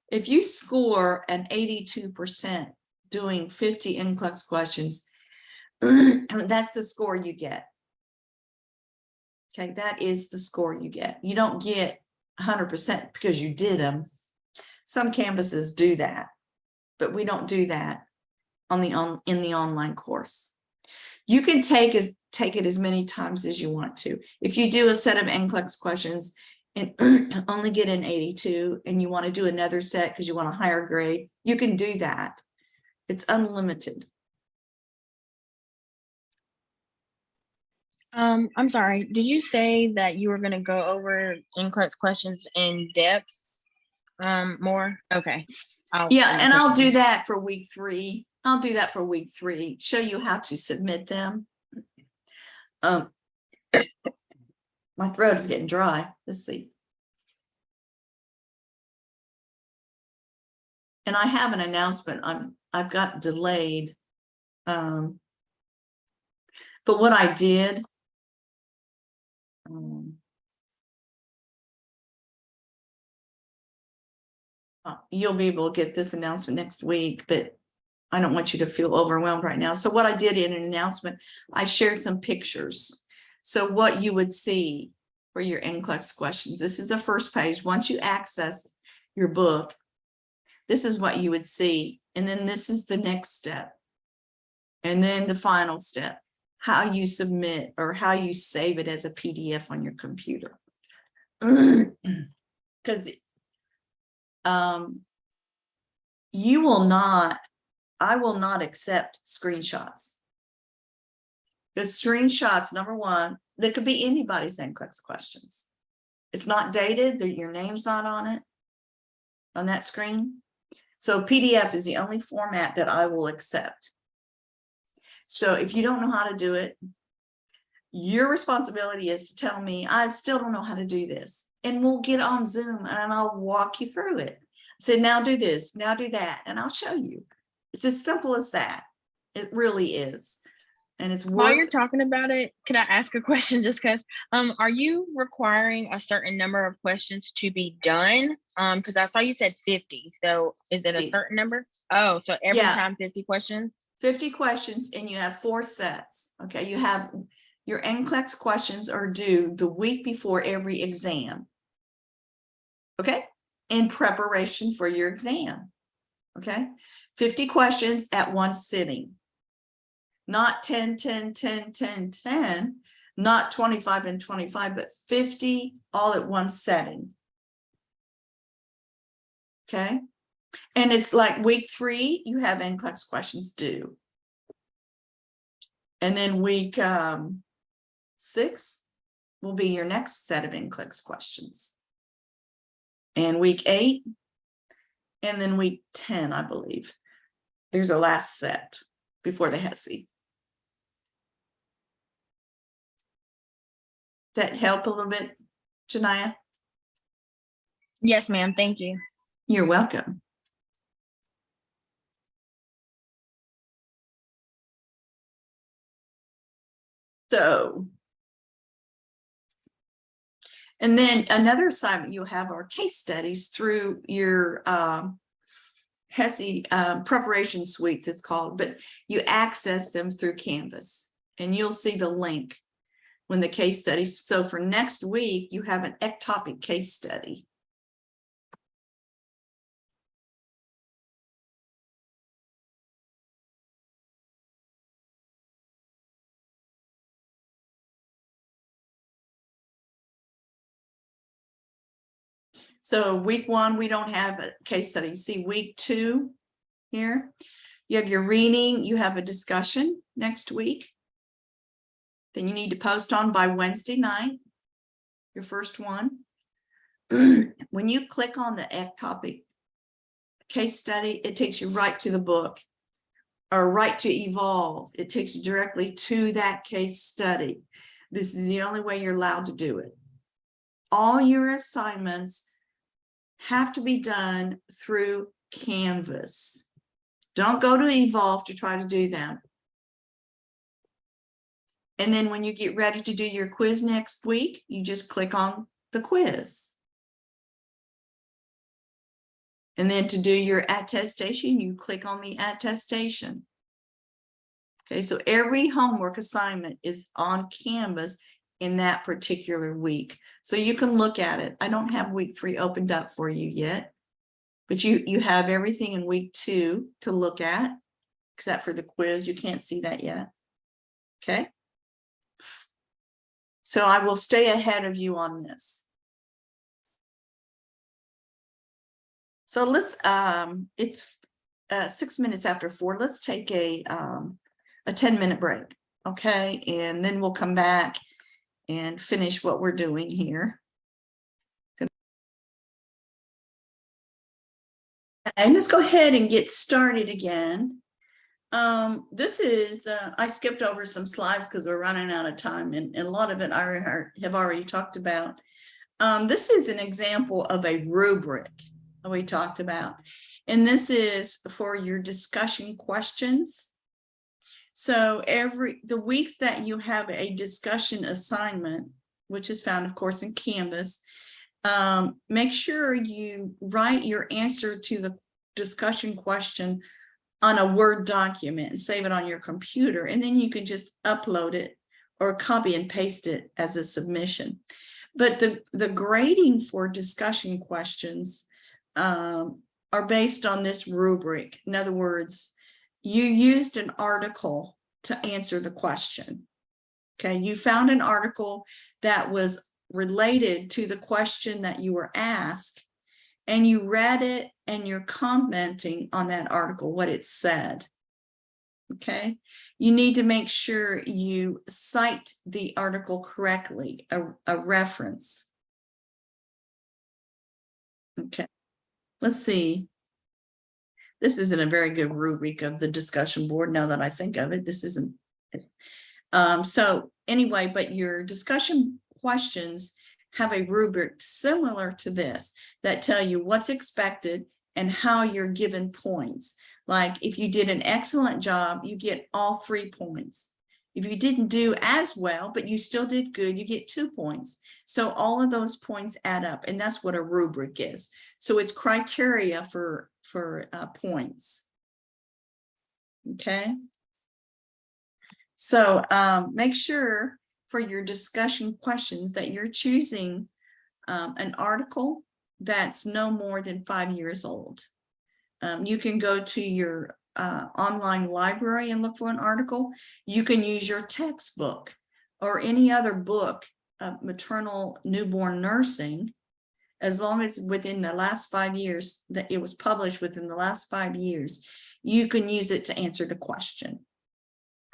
If you score an 82% doing 50 NCLEX questions, that's the score you get. Okay, that is the score you get. You don't get 100% because you did them. Some campuses do that, but we don't do that in the online course. You can take it as many times as you want to. If you do a set of NCLEX questions and only get an 82 and you want to do another set because you want a higher grade, you can do that. It's unlimited. I'm sorry, did you say that you were going to go over NCLEX questions in depth more? Okay. Yeah, and I'll do that for week 3. I'll do that for week 3, show you how to submit them. My throat is getting dry. Let's see. And I have an announcement. I've got delayed. But what I did, you'll be able to get this announcement next week, but I don't want you to feel overwhelmed right now. So what I did in an announcement, I shared some pictures. So what you would see for your NCLEX questions, this is the first page. Once you access your book, this is what you would see. And then this is the next step. And then the final step, how you submit or how you save it as a PDF on your computer. Because you will not, I will not accept screenshots. The screenshots, number one, that could be anybody's NCLEX questions. It's not dated, your name's not on it, on that screen. So PDF is the only format that I will accept. So if you don't know how to do it, your responsibility is to tell me, I still don't know how to do this. And we'll get on Zoom and I'll walk you through it. Say, now do this, now do that, and I'll show you. It's as simple as that. It really is. And it's While you're worth, talking about it, can I ask a question just because are you requiring a certain number of questions to be done? Because I saw you said 50. So is it a 50. certain number? Oh, so every Yeah. time 50 questions? 50 questions, and you have 4 sets. Okay, you have your NCLEX questions are due the week before every exam. Okay, in preparation for your exam. Okay, 50 questions at one sitting. Not 10, 10, 10, 10, 10, not 25 and 25, but 50 all at one setting. Okay, and it's like week 3, you have NCLEX questions due. And then week 6 will be your next set of NCLEX questions. And week 8, and then week 10, I believe, there's a last set before the HESI. That help a little bit, Janaya? Yes, ma'am. Thank you. You're welcome. So, and then another assignment you have are case studies through your HESI preparation suites, it's called, but you access them through Canvas, and you'll see the link when the case studies. So for next week, you have an ectopic case study. So week 1, we don't have a case study. See week 2 here, you have your reading, you have a discussion next week. Then you need to post on by Wednesday night, your first one. When you click on the ectopic case study, it takes you right to the book, or right to Evolve. It takes you directly to that case study. This is the only way you're allowed to do it. All your assignments have to be done through Canvas. Don't go to Evolve to try to do them. And then when you get ready to do your quiz next week, you just click on the quiz. And then to do your attestation, you click on the attestation. Okay, so every homework assignment is on Canvas in that particular week. So you can look at it. I don't have week 3 opened up for you yet, but you have everything in week 2 to look at, except for the quiz. You can't see that yet. Okay. So I will stay ahead of you on this. So let's, it's 6 minutes after 4. Let's take a 10-minute break. Okay. And then we'll come back and finish what we're doing here. And let's go ahead and get started again. This is, I skipped over some slides because we're running out of time, and a lot of it I have already talked about. This is an example of a rubric that we talked about, and this is for your discussion questions. So the weeks that you have a discussion assignment, which is found, of course, in Canvas, make sure you write your answer to the discussion question on a Word document and save it on your computer, and then you can just upload it or copy and paste it as a submission. But the grading for discussion questions are based on this rubric. In other words, you used an article to answer the question. Okay, you found an article that was related to the question that you were asked, and you read it and you're commenting on that article, what it said. Okay, you need to make sure you cite the article correctly, a reference. Okay, let's see. This isn't a very good rubric of the discussion board now that I think of it. This isn't. So anyway, but your discussion questions have a rubric similar to this that tell you what's expected and how you're given points. Like if you did an excellent job, you get all 3 points. If you didn't do as well, but you still did good, you get 2 points. So all of those points add up, and that's what a rubric is. So it's criteria for points. Okay. So make sure for your discussion questions that you're choosing an article that's no more than 5 years old. You can go to your online library and look for an article. You can use your textbook or any other book of maternal newborn nursing, as long as within the last 5 years that it was published within the last 5 years, you can use it to answer the question.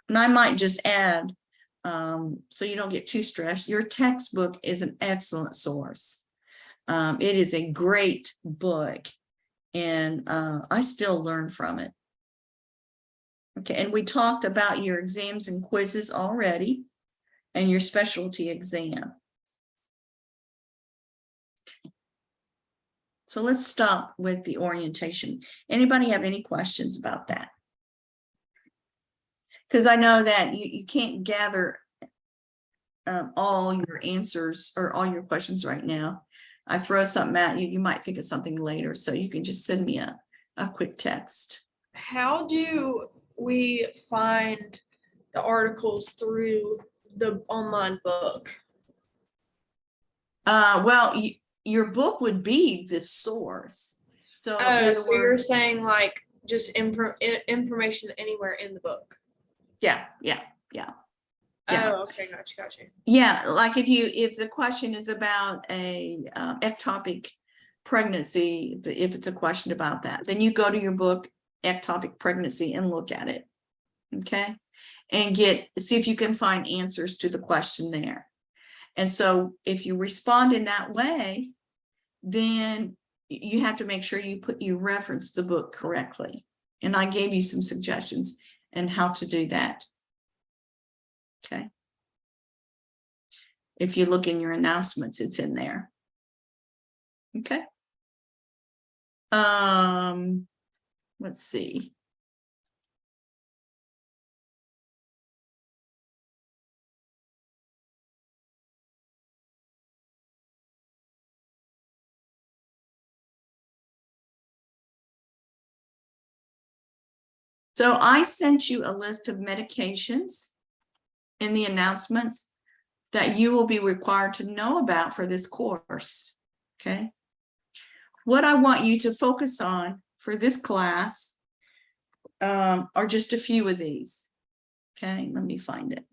And I might just add, so you don't get too stressed, your textbook is an excellent source. It is a great book, and I still learn from it. Okay, and we talked about your exams and quizzes already, and your specialty exam. Okay. So let's stop with the orientation. Anybody have any questions about that? Because I know that you can't gather all your answers or all your questions right now. I throw something at you, you might think of something later, so you can just send me a quick text. How do we find the articles through the online book? Well, your book would be the source. So in other So you're words, saying like just information anywhere in the book? yeah. Yeah. Oh, okay, gotcha. Yeah, like if the question is about a ectopic pregnancy, if it's a question about that, then you go to your book, Ectopic Pregnancy, and look at it. Okay, and see if you can find answers to the question there. And so if you respond in that way, then you have to make sure you reference the book correctly. And I gave you some suggestions and how to do that. Okay. If you look in your announcements, it's in there. Okay. Let's see. So I sent you a list of medications in the announcements that you will be required to know about for this course. Okay. What I want you to focus on for this class are just a few of these. Okay, let me find it.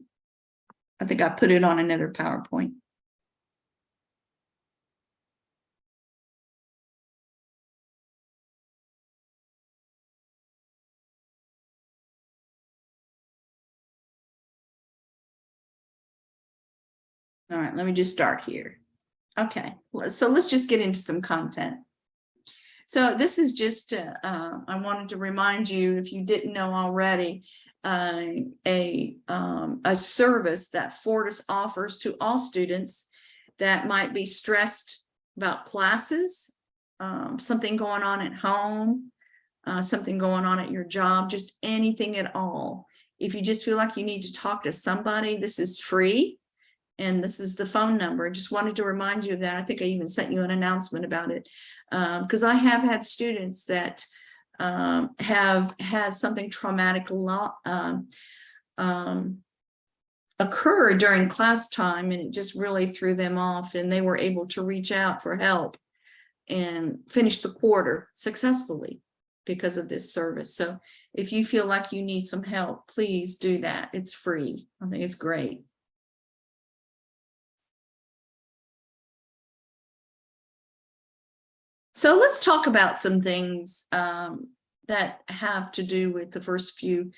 I think I put it on another PowerPoint. All right, let me just start here. Okay, so let's just get into some content. So this is just, I wanted to remind you, if you didn't know already, a service that Fortis offers to all students that might be stressed about classes, something going on at home, something going on at your job, just anything at all. If you just feel like you need to talk to somebody, this is free. And this is the phone number. I just wanted to remind you of that. I think I even sent you an announcement about it, because I have had students that have had something traumatic occur during class time, and it just really threw them off, and they were able to reach out for help and finish the quarter successfully because of this service. So if you feel like you need some help, please do that. It's free. I think it's great. So let's talk about some things that have to do with the first few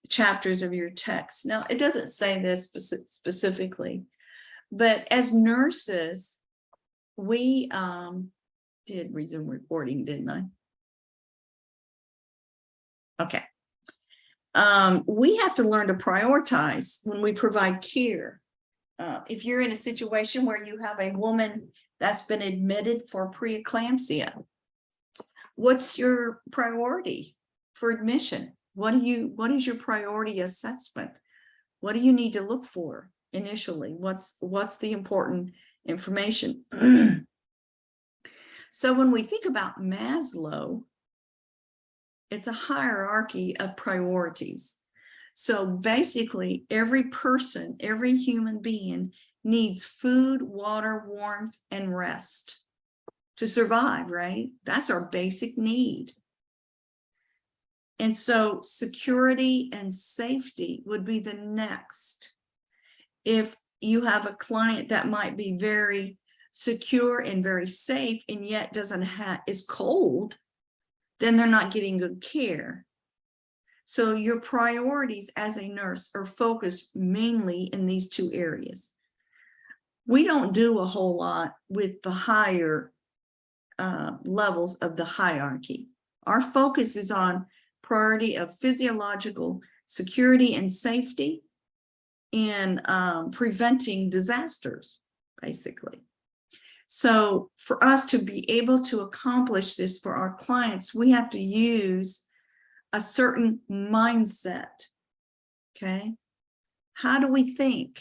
chapters of your text. Now, it doesn't say this specifically, but as nurses, we did resume recording, didn't I? Okay. We have to learn to prioritize when we provide care. If you're in a situation where you have a woman that's been admitted for preeclampsia, what's your priority for admission? What is your priority assessment? What do you need to look for initially? What's the important information? So when we think about Maslow, it's a hierarchy of priorities. So basically, every person, every human being needs food, water, warmth, and rest to survive, right? That's our basic need. And so security and safety would be the next. If you have a client that might be very secure and very safe and yet is cold, then they're not getting good care. So your priorities as a nurse are focused mainly in these two areas. We don't do a whole lot with the higher levels of the hierarchy. Our focus is on priority of physiological security and safety and preventing disasters, basically. So for us to be able to accomplish this for our clients, we have to use a certain mindset, okay? How do we think?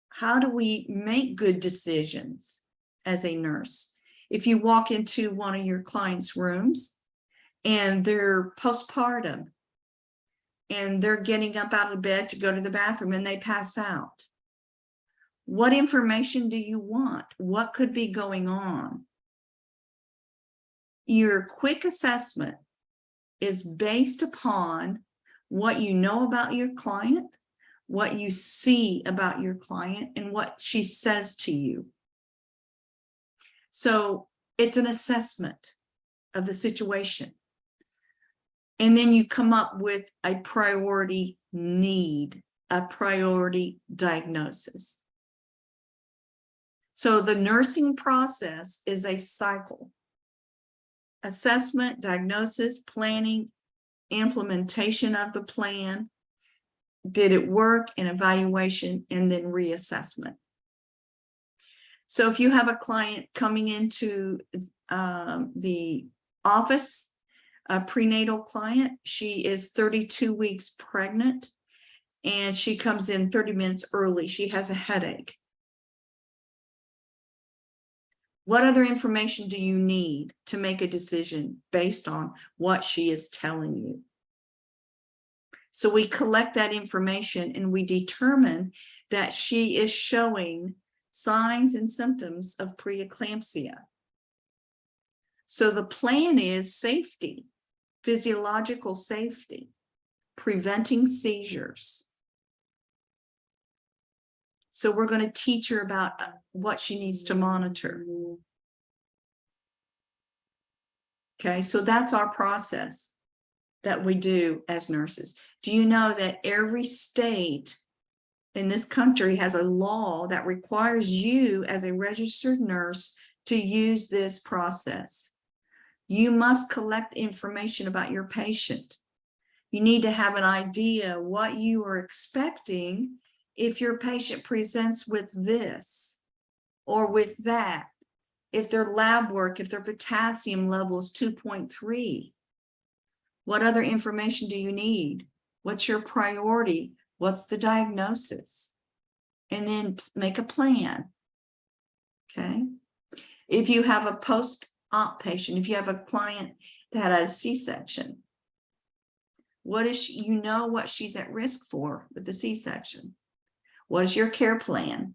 How do we make good decisions as a nurse? If you walk into one of your clients' rooms and they're postpartum and they're getting up out of bed to go to the bathroom and they pass out, what information do you want? What could be going on? Your quick assessment is based upon what you know about your client, what you see about your client, and what she says to you. So it's an assessment of the situation. And then you come up with a priority need, a priority diagnosis. So the nursing process is a cycle. Assessment, diagnosis, planning, implementation of the plan. Did it work? And evaluation, and then reassessment. So if you have a client coming into the office, a prenatal client, she is 32 weeks pregnant, and she comes in 30 minutes early. She has a headache. What other information do you need to make a decision based on what she is telling you? So we collect that information and we determine that she is showing signs and symptoms of preeclampsia. So the plan is safety, physiological safety, preventing seizures. So we're going to teach her about what she needs to monitor. Okay, so that's our process that we do as nurses. Do you know that every state in this country has a law that requires you as a registered nurse to use this process? You must collect information about your patient. You need to have an idea what you are expecting if your patient presents with this or with that, if their lab work, if their potassium level is 2.3, what other information do you need? What's your priority? What's the diagnosis? And then make a plan, okay? If you have a post-op patient, if you have a client that has C-section, what is she, you know what she's at risk for with the C-section. What is your care plan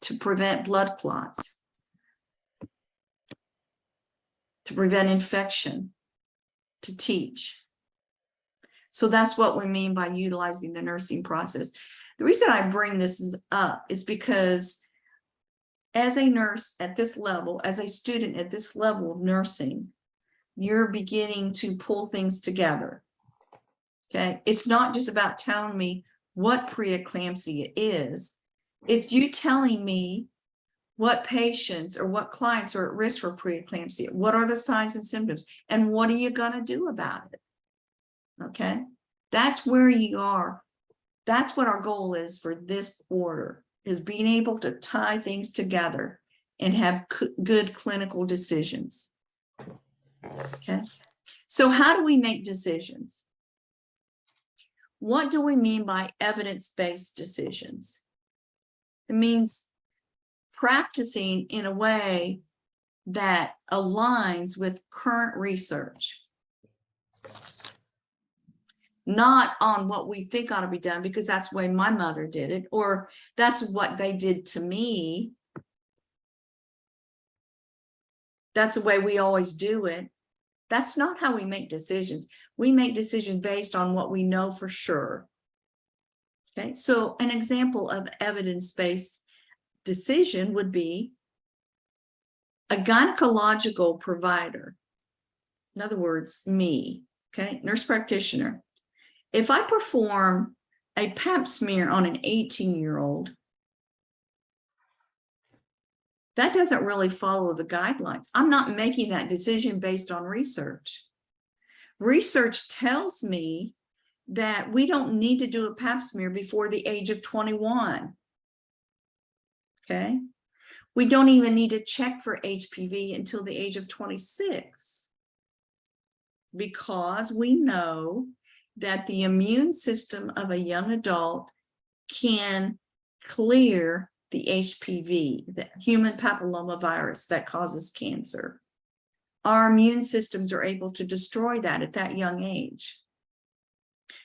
to prevent blood clots, to prevent infection, to teach? So that's what we mean by utilizing the nursing process. The reason I bring this up is because as a nurse at this level, as a student at this level of nursing, you're beginning to pull things together. Okay, it's not just about telling me what preeclampsia is, it's you telling me what patients or what clients are at risk for preeclampsia, what are the signs and symptoms, and what are you going to do about it? Okay, that's where you are. That's what our goal is for this quarter, is being able to tie things together and have good clinical decisions. Okay, so how do we make decisions? What do we mean by evidence-based decisions? It means practicing in a way that aligns with current research, not on what we think ought to be done because that's the way my mother did it, or that's what they did to me. That's the way we always do it. That's not how we make decisions. We make decisions based on what we know for sure. Okay, so an example of evidence-based decision would be a gynecological provider. In other words, me, okay, nurse practitioner. If I perform a pap smear on an 18-year-old, that doesn't really follow the guidelines. I'm not making that decision based on research. Research tells me that we don't need to do a pap smear before the age of 21. Okay. We don't even need to check for HPV until the age of 26, because we know that the immune system of a young adult can clear the HPV, the human papillomavirus that causes cancer. Our immune systems are able to destroy that at that young age.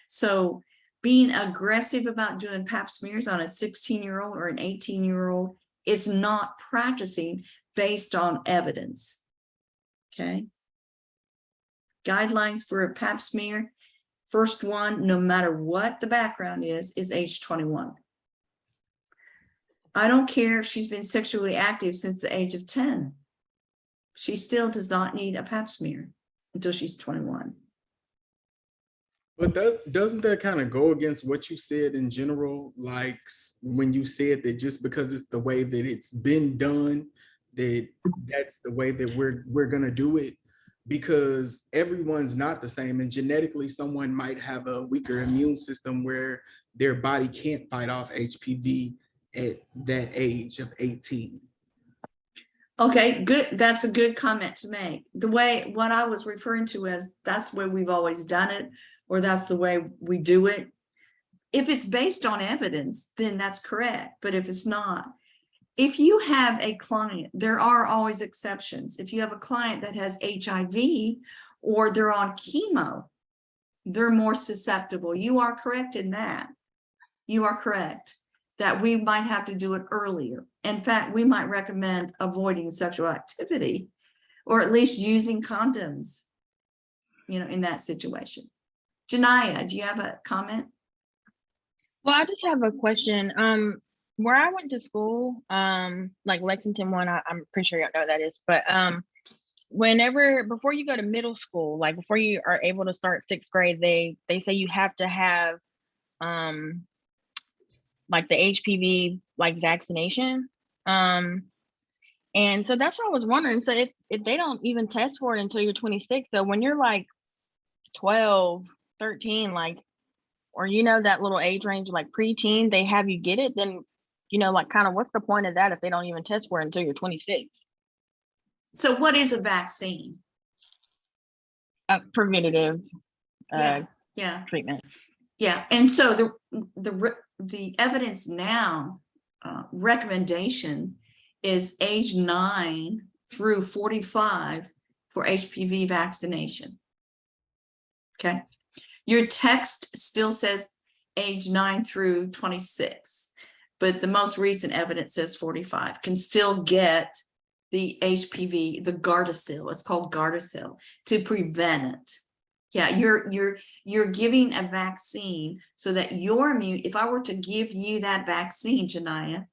So being aggressive about doing pap smears on a 16-year-old or an 18-year-old is not practicing based on evidence. Okay. Guidelines for a pap smear. First one, no matter what the background is age 21. I don't care if she's been sexually active since the age of 10. She still does not need a pap smear until she's 21. But doesn't that kind of go against what you said in general? Like when you said that just because it's the way that it's been done, that's the way that we're gonna do it, because everyone's not the same, and genetically someone might have a weaker immune system where their body can't fight off HPV at that age of 18. Okay, good. That's a good comment to make. The way, what I was referring to as that's the way we've always done it, or that's the way we do it. If it's based on evidence, then that's correct. But if it's not, if you have a client, there are always exceptions. If you have a client that has HIV or they're on chemo, they're more susceptible. You are correct in that. You are correct that we might have to do it earlier. In fact, we might recommend avoiding sexual activity, or at least using condoms, in that situation. Janaya, do you have a comment? Well, I just have a question. Where I went to school, like Lexington one, I'm pretty sure y'all know what that is, but before you go to middle school, like before you are able to start 6th grade, they say you have to have like the HPV like vaccination. And so that's what I was wondering. So if they don't even test for it until you're 26, so when you're like 12, 13, like, or that little age range, like preteen, they have you get it, then like kind of what's the point of that if they don't even test for it until you're 26? So what is a vaccine? Preventative Yeah. treatment. Yeah, and so the evidence now recommendation is age 9 through 45 for HPV vaccination. Okay, your text still says age 9 through 26, but the most recent evidence says 45 can still get the HPV, the Gardasil. It's called Gardasil, to prevent it. Yeah, you're giving a vaccine so that your immune, if I were to give you that vaccine, Janaya,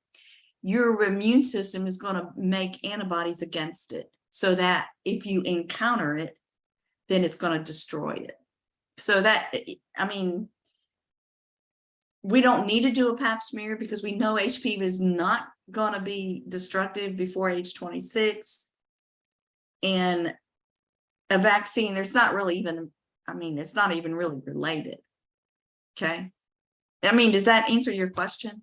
your immune system is going to make antibodies against it, so that if you encounter it, then it's going to destroy it. So that, I mean, we don't need to do a pap smear because we know HPV is not going to be destructive before age 26. And a vaccine, there's not really even, I mean, it's not even really related. Okay. I mean, does that answer your question?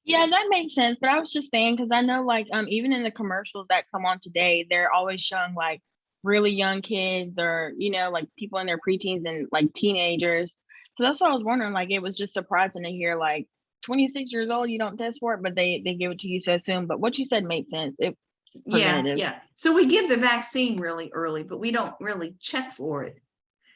Yeah, that makes sense. But I was just saying, because I know like even in the commercials that come on today, they're always showing like really young kids or, you know, like people in their preteens and like teenagers. So that's what I was wondering. Like it was just surprising to hear like 26 years old, you don't test for it, but they give it to you so soon. But what you said made sense. It's preventative. Yeah. So we give the vaccine really early, but we don't really check for it.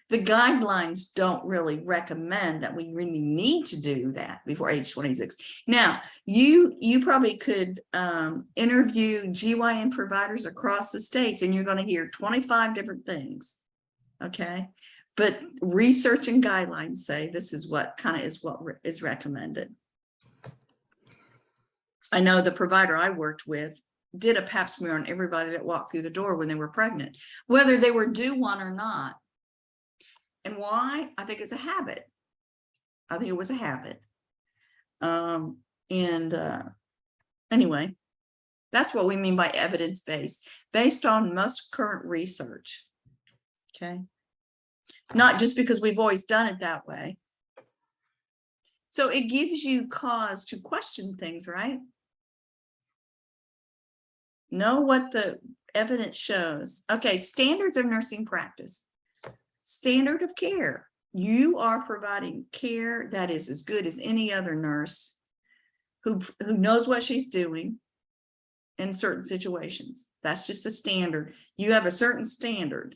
The guidelines don't really recommend that we really need to do that before age 26. Now, you probably could interview GYN providers across the states, and you're going to hear 25 different things. Okay. But research and guidelines say this is what is recommended. I know the provider I worked with did a pap smear on everybody that walked through the door when they were pregnant, whether they were due one or not. And why? I think it's a habit. I think it was a habit. Anyway, that's what we mean by evidence-based, based on most current research. Okay. Not just because we've always done it that way. So it gives you cause to question things, right? Know what the evidence shows. Okay, standards of nursing practice. Standard of care. You are providing care that is as good as any other nurse who knows what she's doing in certain situations. That's just a standard. You have a certain standard.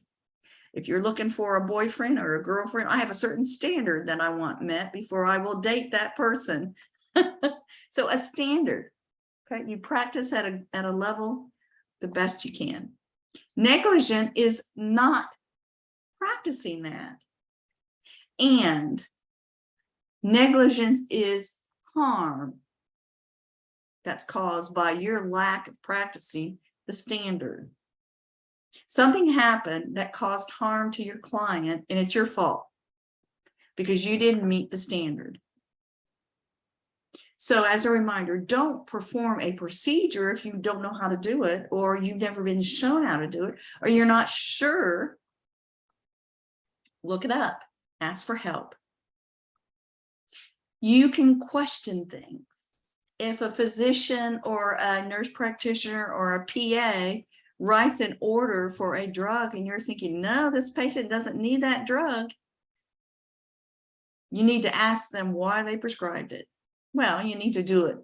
If you're looking for a boyfriend or a girlfriend, I have a certain standard that I want met before I will date that person. So a standard. Okay, you practice at a level the best you can. Negligent is not practicing that. And negligence is harm that's caused by your lack of practicing the standard. Something happened that caused harm to your client, and it's your fault because you didn't meet the standard. So as a reminder, don't perform a procedure if you don't know how to do it, or you've never been shown how to do it, or you're not sure. Look it up, ask for help. You can question things. If a physician or a nurse practitioner or a PA writes an order for a drug and you're thinking, no, this patient doesn't need that drug, you need to ask them why they prescribed it. Well, you need to do it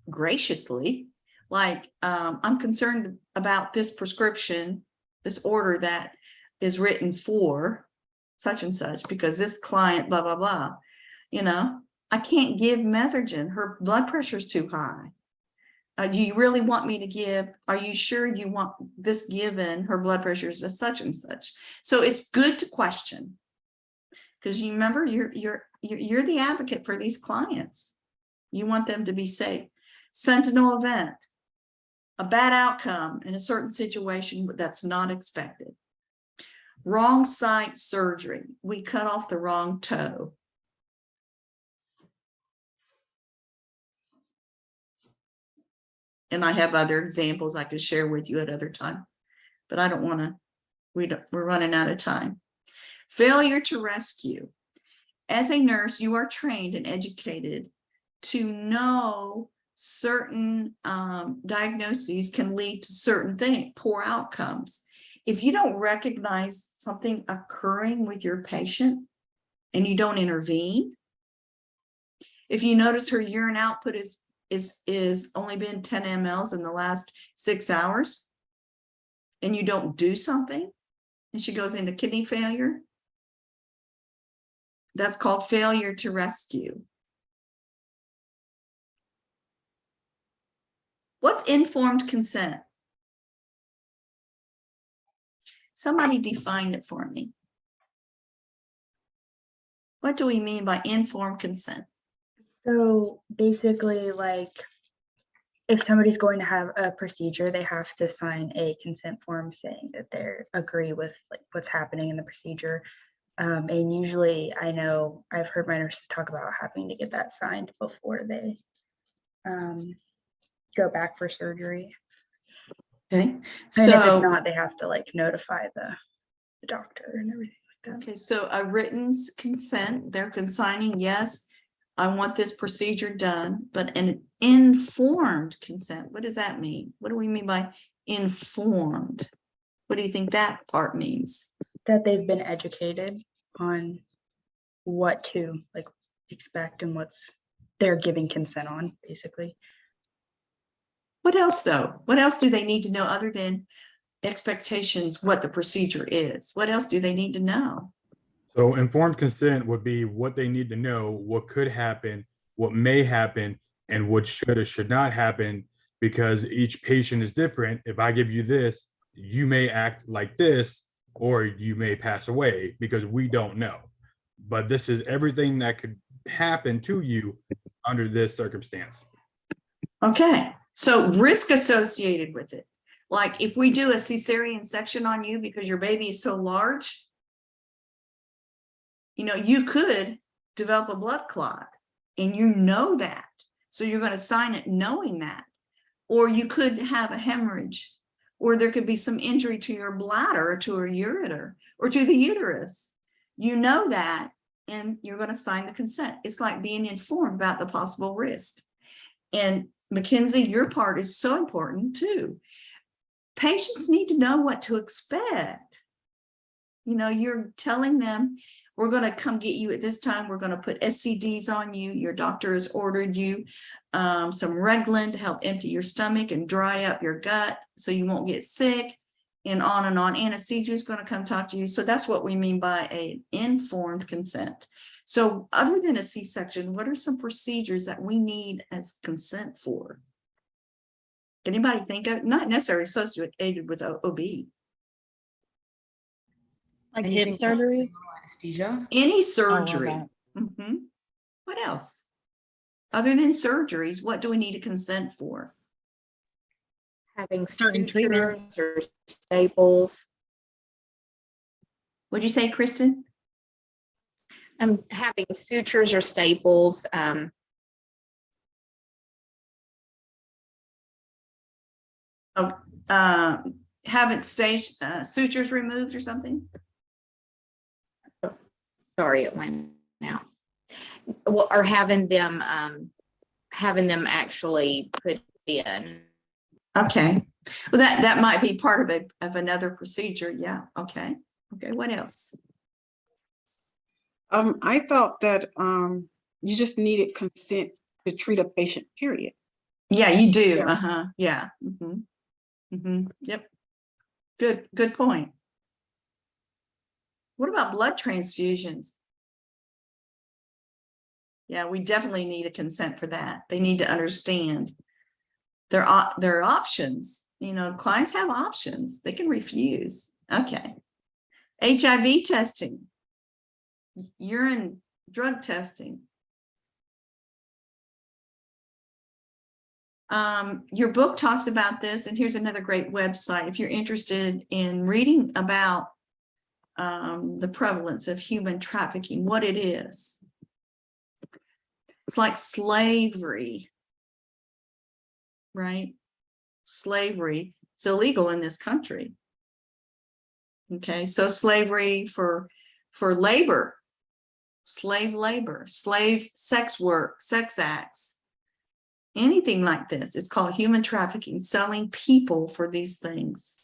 graciously. Like, I'm concerned about this prescription, this order that is written for such and such, because this client, blah, blah, blah. You know, I can't give Methergin. Her blood pressure is too high. Do you really want me to give? Are you sure you want this given? Her blood pressure is such and such. So it's good to question, because you remember you're the advocate for these clients. You want them to be safe. Sentinel event, a bad outcome in a certain situation, but that's not expected. Wrong site surgery. We cut off the wrong toe. And I have other examples I could share with you at other time, but I don't want to, we're running out of time. Failure to rescue. As a nurse, you are trained and educated to know certain diagnoses can lead to certain things, poor outcomes. If you don't recognize something occurring with your patient and you don't intervene, if you notice her urine output is only been 10 mLs in the last 6 hours, and you don't do something, and she goes into kidney failure, that's called failure to rescue. What's informed consent? Somebody define it for me. What do we mean by informed consent? So basically, like, if somebody's going to have a procedure, they have to sign a consent form saying that they agree with like what's happening in the procedure. And usually I know I've heard my nurses talk about having to get that signed before they go back for surgery. Okay, And if it's so, not, they have to like notify the doctor and everything like that. okay, so a written consent, they're consigning, yes, I want this procedure done, but an informed consent, what does that mean? What do we mean by informed? What do you think that part means? That they've been educated on what to like expect and what's they're giving consent on, basically. What else though? What else do they need to know other than expectations, what the procedure is? What else do they need to know? So informed consent would be what they need to know, what could happen, what may happen, and what should or should not happen, because each patient is different. If I give you this, you may act like this, or you may pass away because we don't know. But this is everything that could happen to you under this circumstance. Okay, so risk associated with it. Like if we do a cesarean section on you because your baby is so large, you know, you could develop a blood clot and you know that. So you're going to sign it knowing that. Or you could have a hemorrhage, or there could be some injury to your bladder or to a ureter or to the uterus. You know that, and you're going to sign the consent. It's like being informed about the possible risk. And Mackenzie, your part is so important too. Patients need to know what to expect. You know, you're telling them, we're going to come get you at this time. We're going to put SCDs on you. Your doctor has ordered you some Reglan to help empty your stomach and dry up your gut so you won't get sick, and on and on. Anesthesia is going to come talk to you. So that's what we mean by an informed consent. So other than a C-section, what are some procedures that we need as consent for? Anybody think of? Not necessarily associated with OB. Like Anything hip surgery? Anesthesia. Any Oh, surgery. okay. Mhm. What else? Other than surgeries, what do we need a consent for? Having Certain treatments. sutures or staples. What'd you say, Kristen? Having sutures or staples. Haven't staged sutures removed or something? Sorry, it went out. Well, or having them actually put in. Okay. Well, that might be part of another procedure. Yeah. Okay. Okay. What else? I thought that you just needed consent to treat a patient, period. Yeah, you do. Yeah. Uh-huh. Yeah. Yep. Good point. What about blood transfusions? Yeah, we definitely need a consent for that. They need to understand their options. You know, clients have options. They can refuse. Okay. HIV testing, urine drug testing. Your book talks about this, and here's another great website if you're interested in reading about the prevalence of human trafficking, what it is. It's like slavery, right? Slavery. It's illegal in this country. Okay, so slavery for labor, slave labor, slave sex work, sex acts, anything like this. It's called human trafficking, selling people for these things.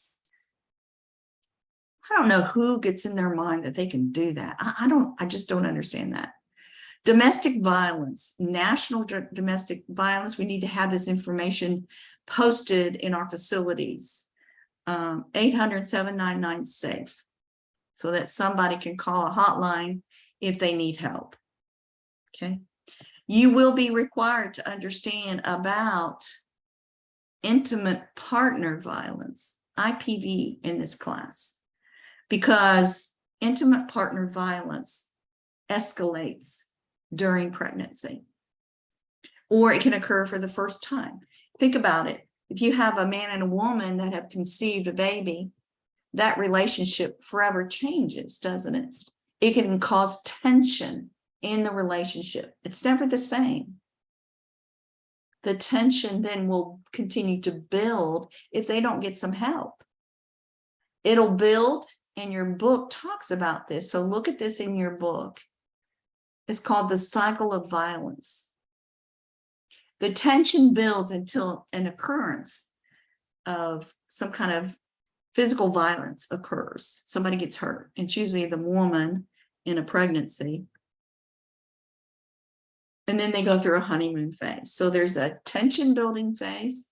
I don't know who gets in their mind that they can do that. I just don't understand that. Domestic violence, national domestic violence. We need to have this information posted in our facilities. 800-799-SAFE, so that somebody can call a hotline if they need help. Okay. You will be required to understand about intimate partner violence, IPV, in this class, because intimate partner violence escalates during pregnancy, or it can occur for the first time. Think about it. If you have a man and a woman that have conceived a baby, that relationship forever changes, doesn't it? It can cause tension in the relationship. It's never the same. The tension then will continue to build if they don't get some help. It'll build, and your book talks about this. So look at this in your book. It's called The Cycle of Violence. The tension builds until an occurrence of some kind of physical violence occurs. Somebody gets hurt. It's usually the woman in a pregnancy. And then they go through a honeymoon phase. So there's a tension building phase,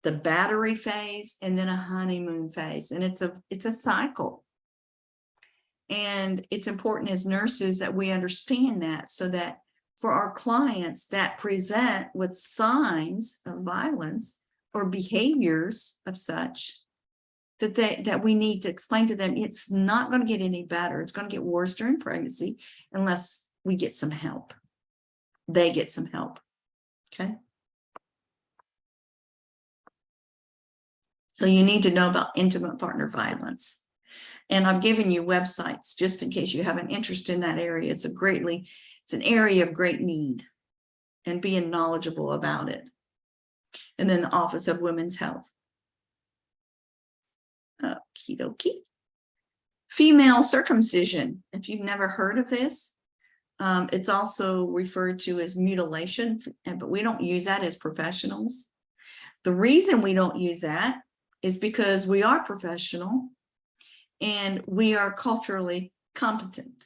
the battery phase, and then a honeymoon phase. And it's a cycle. And it's important as nurses that we understand that, so that for our clients that present with signs of violence or behaviors of such, that we need to explain to them, it's not going to get any better. It's going to get worse during pregnancy unless we get some help. They get some help. Okay. So you need to know about intimate partner violence. And I've given you websites just in case you have an interest in that area. It's an area of great need, and being knowledgeable about it. And then the Office of Women's Health. Okie dokie. Female circumcision. If you've never heard of this, it's also referred to as mutilation, but we don't use that as professionals. The reason we don't use that is because we are professional and we are culturally competent.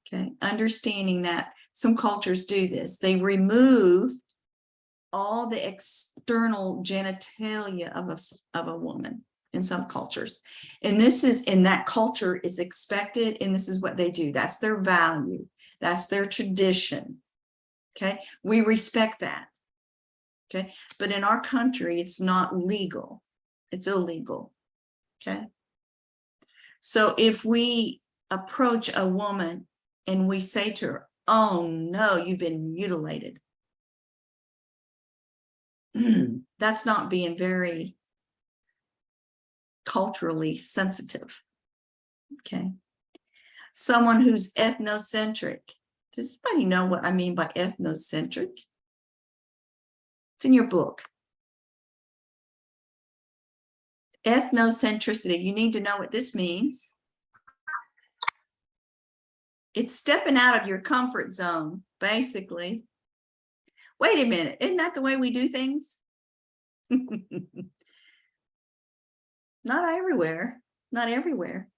Okay, understanding that some cultures do this. They remove all the external genitalia of a woman in some cultures. And this is, in that culture is expected, and this is what they do. That's their value. That's their tradition. Okay, we respect that. Okay, but in our country, it's not legal. It's illegal. Okay. So if we approach a woman and we say to her, oh no, you've been mutilated. That's not being very culturally sensitive. Okay. Someone who's ethnocentric. Does anybody know what I mean by ethnocentric? It's in your book. Ethnocentricity. You need to know what this means. It's stepping out of your comfort zone, basically. Wait a minute, isn't that the way we do things? Not everywhere, not everywhere.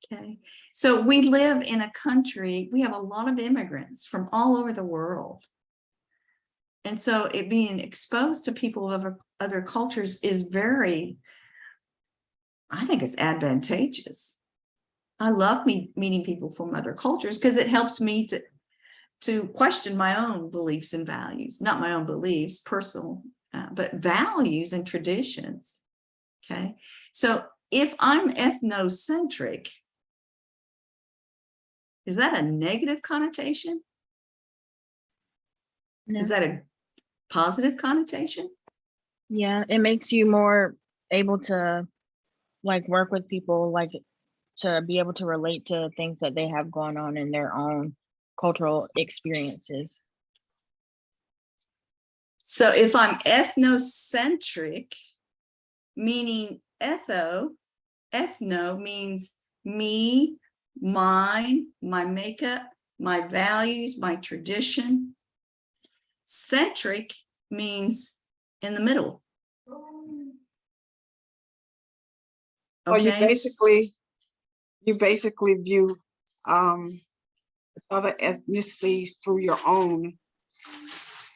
Okay, so we live in a country, we have a lot of immigrants from all over the world. And so it being exposed to people of other cultures is very, I think it's advantageous. I love meeting people from other cultures because it helps me to question my own beliefs and values, not my own beliefs, personal, but values and traditions. Okay, so if I'm ethnocentric, is that a negative connotation? No. Is that a positive connotation? Yeah, it makes you more able to like work with people, like to be able to relate to things that they have going on in their own cultural experiences. So if I'm ethnocentric, meaning ethno means me, mine, my makeup, my values, my tradition. Centric means in the middle. So you Okay. basically view other ethnicities through your own,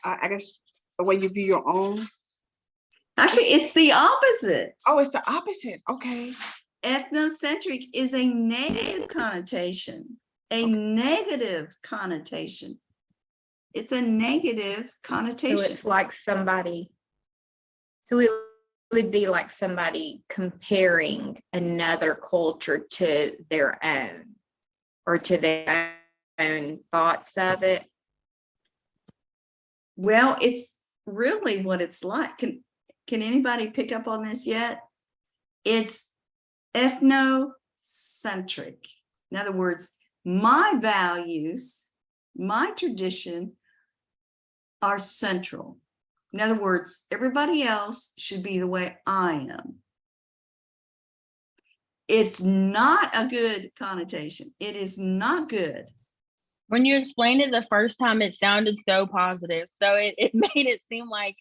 I guess the way you view your own. Actually, it's the opposite. Oh, it's the opposite. Okay. Ethnocentric is a negative connotation. A negative connotation. It's a negative So connotation. it's like somebody, so it would be like somebody comparing another culture to their own, or to their own thoughts of it. Well, it's really what it's like. Can anybody pick up on this yet? It's ethnocentric. In other words, my values, my tradition are central. In other words, everybody else should be the way I am. It's not a good connotation. It is not good. When you explained it the first time, it sounded so positive. So it made it seem like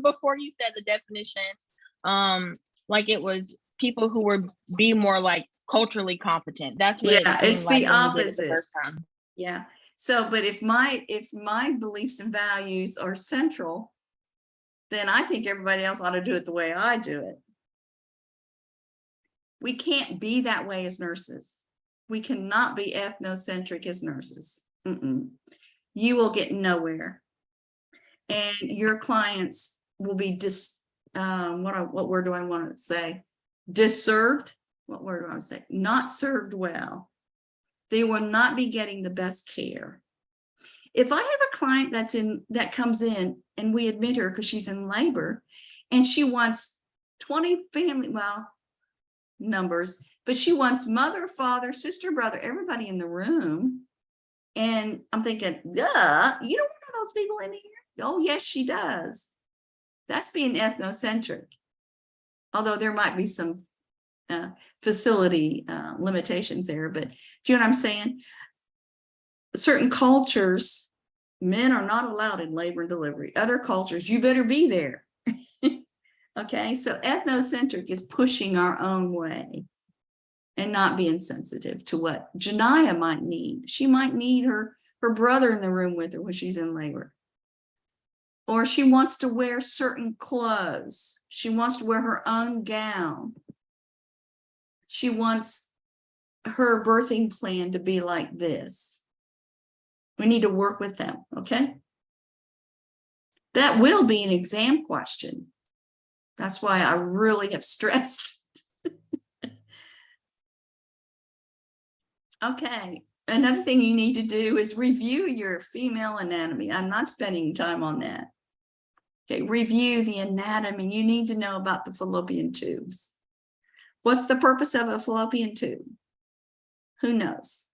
before you said the definition, like it was people who were be more like culturally competent. That's what Yeah, it seemed it's like the when you did it the opposite. first time. Yeah. So, but if my beliefs and values are central, then I think everybody else ought to do it the way I do it. We can't be that way as nurses. We cannot be ethnocentric as nurses. You will get nowhere. And your clients will be what word do I want to say? Disserved? What word do I want to say? Not served well. They will not be getting the best care. If I have a client that comes in and we admit her because she's in labor and she wants 20 family, numbers, but she wants mother, father, sister, brother, everybody in the room. And I'm thinking, duh, you don't want those people in here? Oh, yes, she does. That's being ethnocentric. Although there might be some facility limitations there, but do you know what I'm saying? Certain cultures, men are not allowed in labor and delivery. Other cultures, you better be there. Okay, so ethnocentric is pushing our own way and not being sensitive to what Janiyah might need. She might need her brother in the room with her when she's in labor. Or she wants to wear certain clothes. She wants to wear her own gown. She wants her birthing plan to be like this. We need to work with them, okay? That will be an exam question. That's why I really have stressed. Okay, another thing you need to do is review your female anatomy. I'm not spending time on that. Okay, review the anatomy. You need to know about the fallopian tubes. What's the purpose of a fallopian tube? Who knows?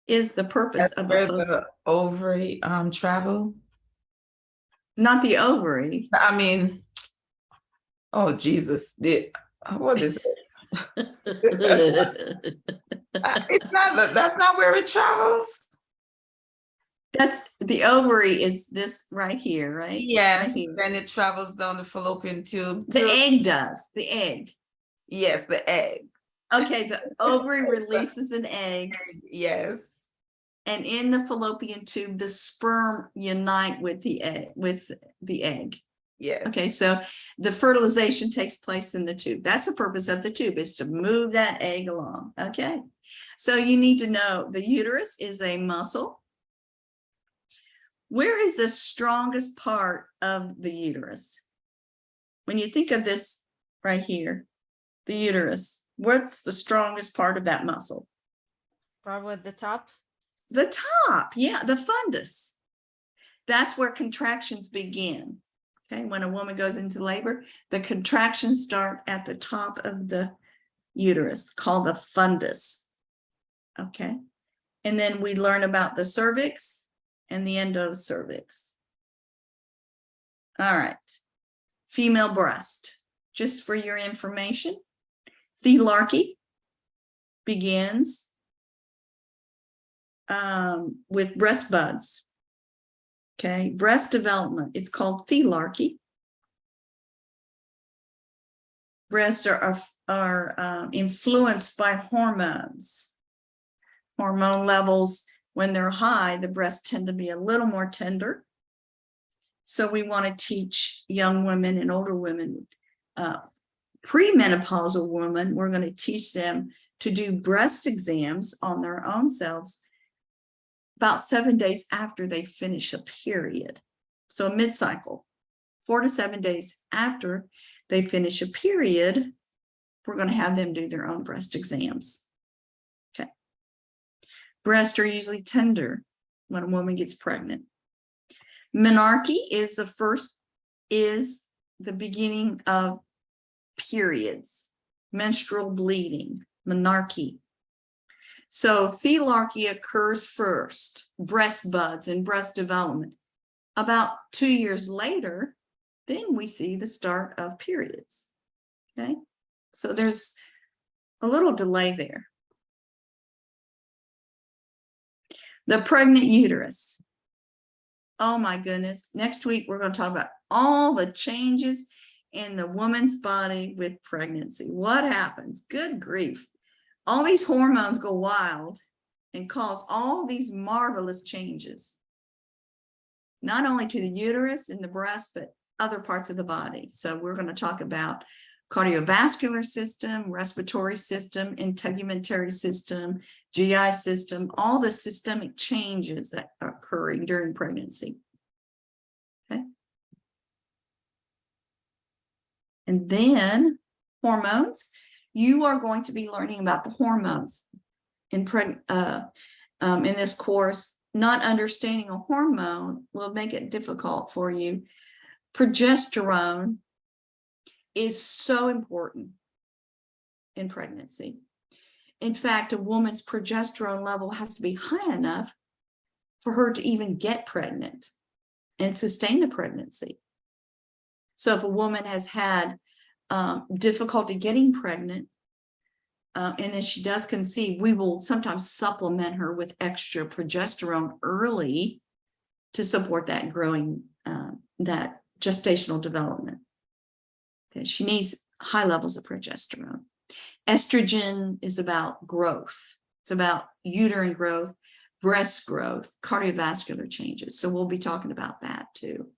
Is the purpose of where the ovary travel? Not the ovary. I mean, oh Jesus, what is it? It's not. That's not where it travels. That's the ovary is this right here, right? Yes. Right here. Then it travels down the fallopian tube. The egg does. The egg. Yes, the egg. Okay, the ovary releases an egg. Yes. And in the fallopian tube, the sperm unite with the egg. Yes. Okay, so the fertilization takes place in the tube. That's the purpose of the tube, is to move that egg along. Okay, so you need to know the uterus is a muscle. Where is the strongest part of the uterus? When you think of this right here, the uterus, what's the strongest part of that muscle? Probably at the top. The top, yeah, the fundus. That's where contractions begin. Okay, when a woman goes into labor, the contractions start at the top of the uterus, called the fundus. Okay, and then we learn about the cervix and the endocervix. All right, female breast, just for your information, thelarchy begins with breast buds. Okay, breast development, it's called thelarchy. Breasts are influenced by hormones. Hormone levels, when they're high, the breasts tend to be a little more tender. So we want to teach young women and older women, premenopausal women, we're going to teach them to do breast exams on their own selves about 7 days after they finish a period. So a mid-cycle, 4 to 7 days after they finish a period, we're going to have them do their own breast exams. Okay. Breasts are usually tender when a woman gets pregnant. Menarche is the beginning of periods, menstrual bleeding, menarche. So thelarche occurs first, breast buds and breast development. About 2 years later, then we see the start of periods. Okay, so there's a little delay there. The pregnant uterus. Oh my goodness. Next week, we're going to talk about all the changes in the woman's body with pregnancy. What happens? Good grief. All these hormones go wild and cause all these marvelous changes, not only to the uterus and the breast, but other parts of the body. So we're going to talk about cardiovascular system, respiratory system, integumentary system, GI system, all the systemic changes that are occurring during pregnancy. Okay. And then hormones. You are going to be learning about the hormones in this course. Not understanding a hormone will make it difficult for you. Progesterone is so important in pregnancy. In fact, a woman's progesterone level has to be high enough for her to even get pregnant and sustain a pregnancy. So if a woman has had difficulty getting pregnant, and then she does conceive, we will sometimes supplement her with extra progesterone early to support that growing, that gestational development. Okay, she needs high levels of progesterone. Estrogen is about growth. It's about uterine growth, breast growth, cardiovascular changes. So we'll be talking about that too.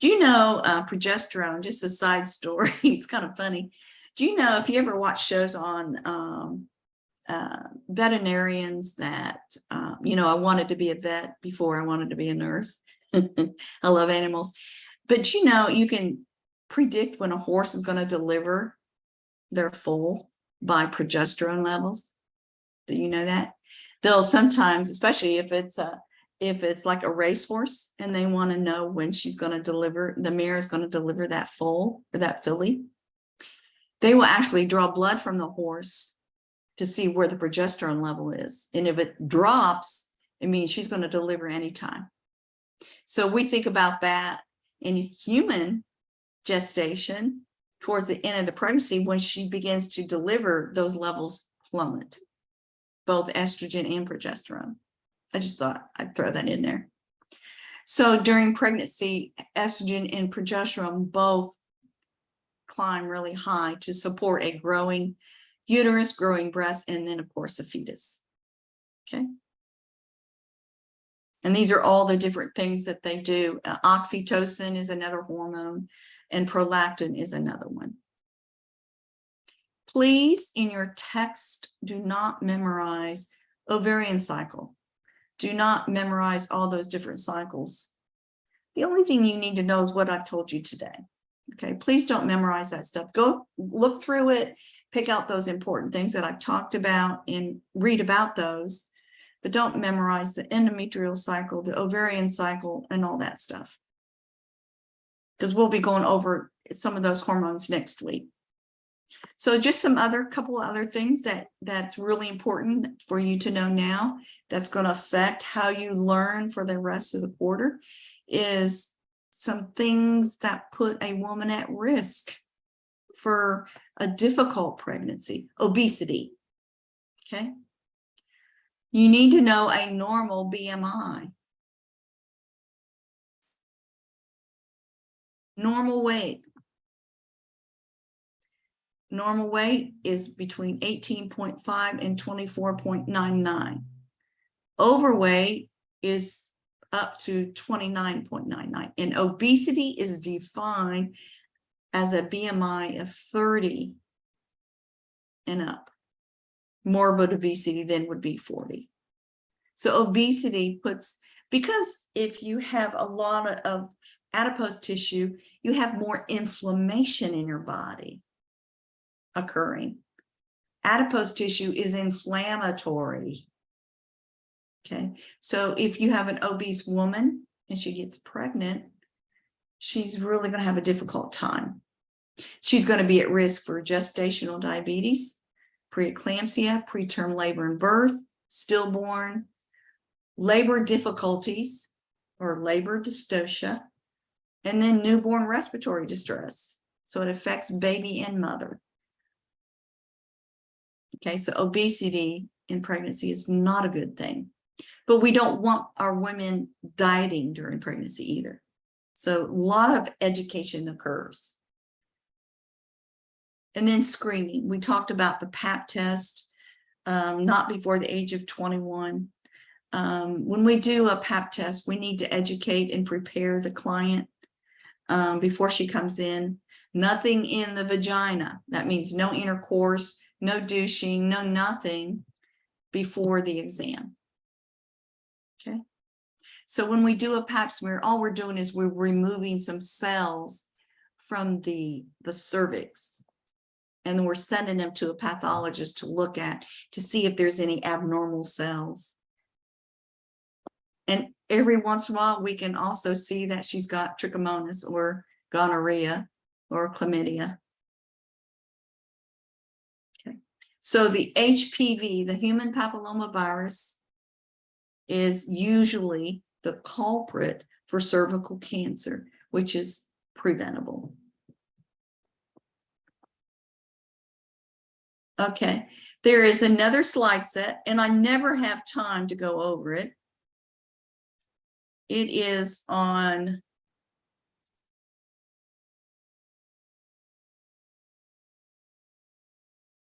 Do you know progesterone, just a side story, it's kind of funny. Do you know if you ever watch shows on veterinarians that, I wanted to be a vet before I wanted to be a nurse. I love animals. But you can predict when a horse is going to deliver their foal by progesterone levels. Do you know that? They'll sometimes, especially if it's like a racehorse and they want to know when she's going to deliver, the mare is going to deliver that foal or that filly, they will actually draw blood from the horse to see where the progesterone level is. And if it drops, it means she's going to deliver anytime. So we think about that in human gestation towards the end of the pregnancy. When she begins to deliver, those levels plummet, both estrogen and progesterone. I just thought I'd throw that in there. So during pregnancy, estrogen and progesterone both climb really high to support a growing uterus, growing breast, and then of course a fetus. Okay. And these are all the different things that they do. Oxytocin is another hormone, and prolactin is another one. Please, in your text, do not memorize ovarian cycle. Do not memorize all those different cycles. The only thing you need to know is what I've told you today. Okay, please don't memorize that stuff. Go look through it, pick out those important things that I've talked about and read about those, but don't memorize the endometrial cycle, the ovarian cycle, and all that stuff. Because we'll be going over some of those hormones next week. So just couple other things that's really important for you to know now that's going to affect how you learn for the rest of the quarter is some things that put a woman at risk for a difficult pregnancy. Obesity. Okay. You need to know a normal BMI. Normal weight. Normal weight is between 18.5 and 24.99. Overweight is up to 29.99. And obesity is defined as a BMI of 30 and up. Morbid obesity then would be 40. So obesity because if you have a lot of adipose tissue, you have more inflammation in your body. occurring. Adipose tissue is inflammatory. Okay, so if you have an obese woman and she gets pregnant, she's really going to have a difficult time. She's going to be at risk for gestational diabetes, preeclampsia, preterm labor and birth, stillborn, labor difficulties or labor dystocia, and then newborn respiratory distress. So it affects baby and mother. Okay, so obesity in pregnancy is not a good thing, but we don't want our women dieting during pregnancy either. So a lot of education occurs. And then screening. We talked about the Pap test, not before the age of 21. When we do a Pap test, we need to educate and prepare the client before she comes in. Nothing in the vagina. That means no intercourse, no douching, no nothing before the exam. Okay. So when we do a Pap smear, all we're doing is we're removing some cells from the cervix. And then we're sending them to a pathologist to look at to see if there's any abnormal cells. And every once in a while, we can also see that she's got trichomonas or gonorrhea or chlamydia. Okay, so the HPV, the human papillomavirus, is usually the culprit for cervical cancer, which is preventable. Okay, there is another slide set, and I never have time to go over it. It is on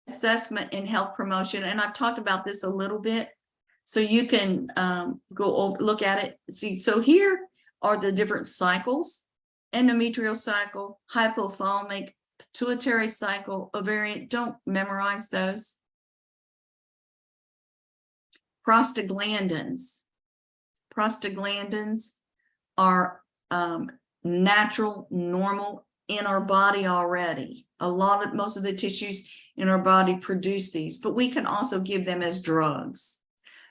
assessment and health promotion, and I've talked about this a little bit, so you can go over, look at it. See, so here are the different cycles: endometrial cycle, hypothalamic, pituitary cycle, ovarian. Don't memorize those. Prostaglandins. Prostaglandins are natural, normal in our body already. Most of the tissues in our body produce these, but we can also give them as drugs.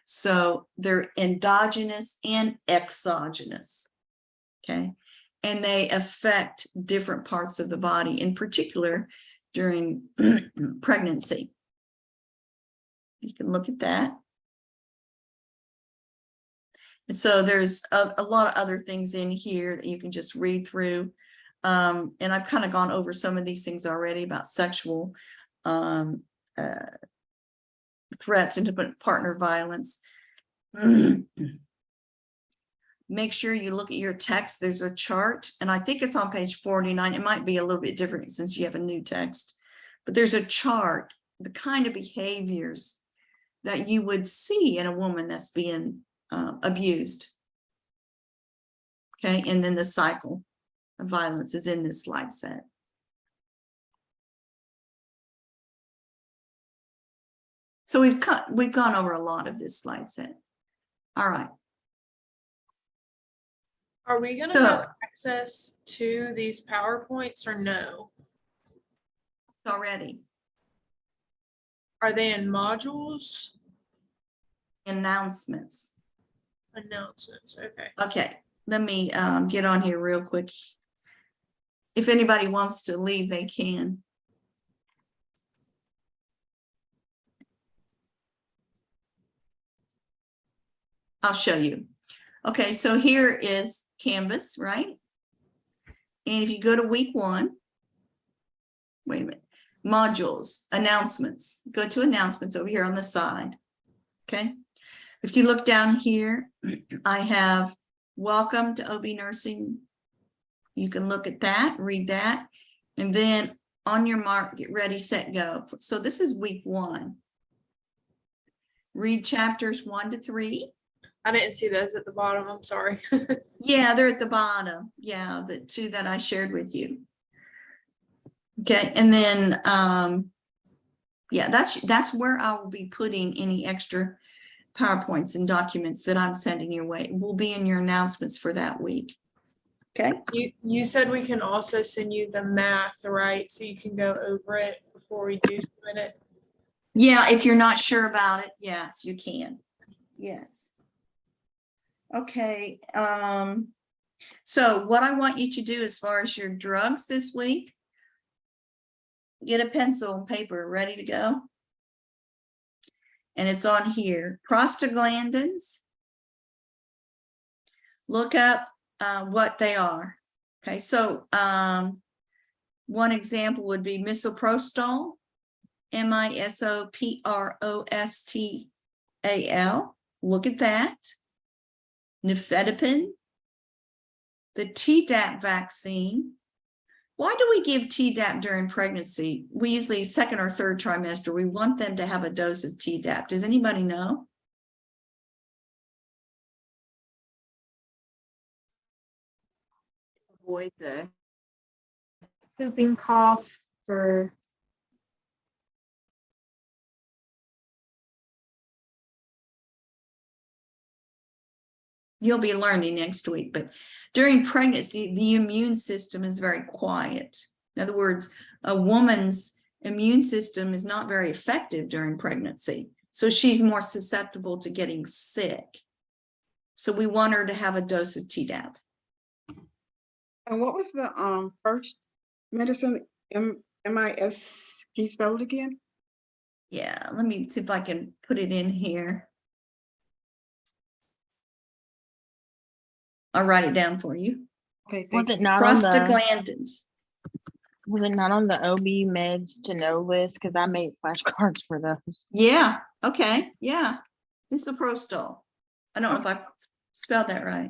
So they're endogenous and exogenous. Okay. And they affect different parts of the body, in particular during pregnancy. You can look at that. And so there's a lot of other things in here that you can just read through. And I've kind of gone over some of these things already about sexual threats, intimate partner violence. Make sure you look at your text. There's a chart, and I think it's on page 49. It might be a little bit different since you have a new text, but there's a chart, the kind of behaviors that you would see in a woman that's being abused. Okay, and then the cycle of violence is in this slide set. So we've gone over a lot of this slide set. All right. Are we going to have access to these PowerPoints or no? Already. Are they in modules? Announcements. Announcements. Okay. Okay. Let me get on here real quick. If anybody wants to leave, they can. I'll show you. Okay, so here is Canvas, right? And if you go to week 1, wait a minute, modules, announcements, go to announcements over here on the side. Okay, if you look down here, I have welcome to OB nursing. You can look at that, read that, and then on your mark, get ready, set, go. So this is week 1. Read chapters 1 to 3. I didn't see those at the bottom. I'm sorry. Yeah, they're at the bottom. Yeah, the 2 that I shared with you. Okay, and then yeah, that's where I will be putting any extra PowerPoints and documents that I'm sending your way. Will be in your announcements for that week. Okay. You said we can also send you the math, right? So you can go over it before we do submit it? Yeah, if you're not sure about it, yes, you can. Yes. Okay, so what I want you to do as far as your drugs this week, get a pencil and paper ready to go. And it's on here, prostaglandins. Look up what they are. Okay, so one example would be misoprostol, misoprostal. Look at that. Nifedipine, the Tdap vaccine. Why do we give Tdap during pregnancy? We usually second or third trimester, we want them to have a dose of Tdap. Does anybody know? Avoid the whooping cough for You'll be learning next week, but during pregnancy, the immune system is very quiet. In other words, a woman's immune system is not very effective during pregnancy. So she's more susceptible to getting sick. So we want her to have a dose of Tdap. And what was the first medicine? MIS, can you spell it again? Yeah, let me see if I can put it in here. I'll write it down for you. Okay, Was thank it you. not on the, Prostaglandins. was it not on the OB meds to know list? Because I made flashcards for those. Yeah, okay, yeah. Misoprostol. I don't know if I spelled that right.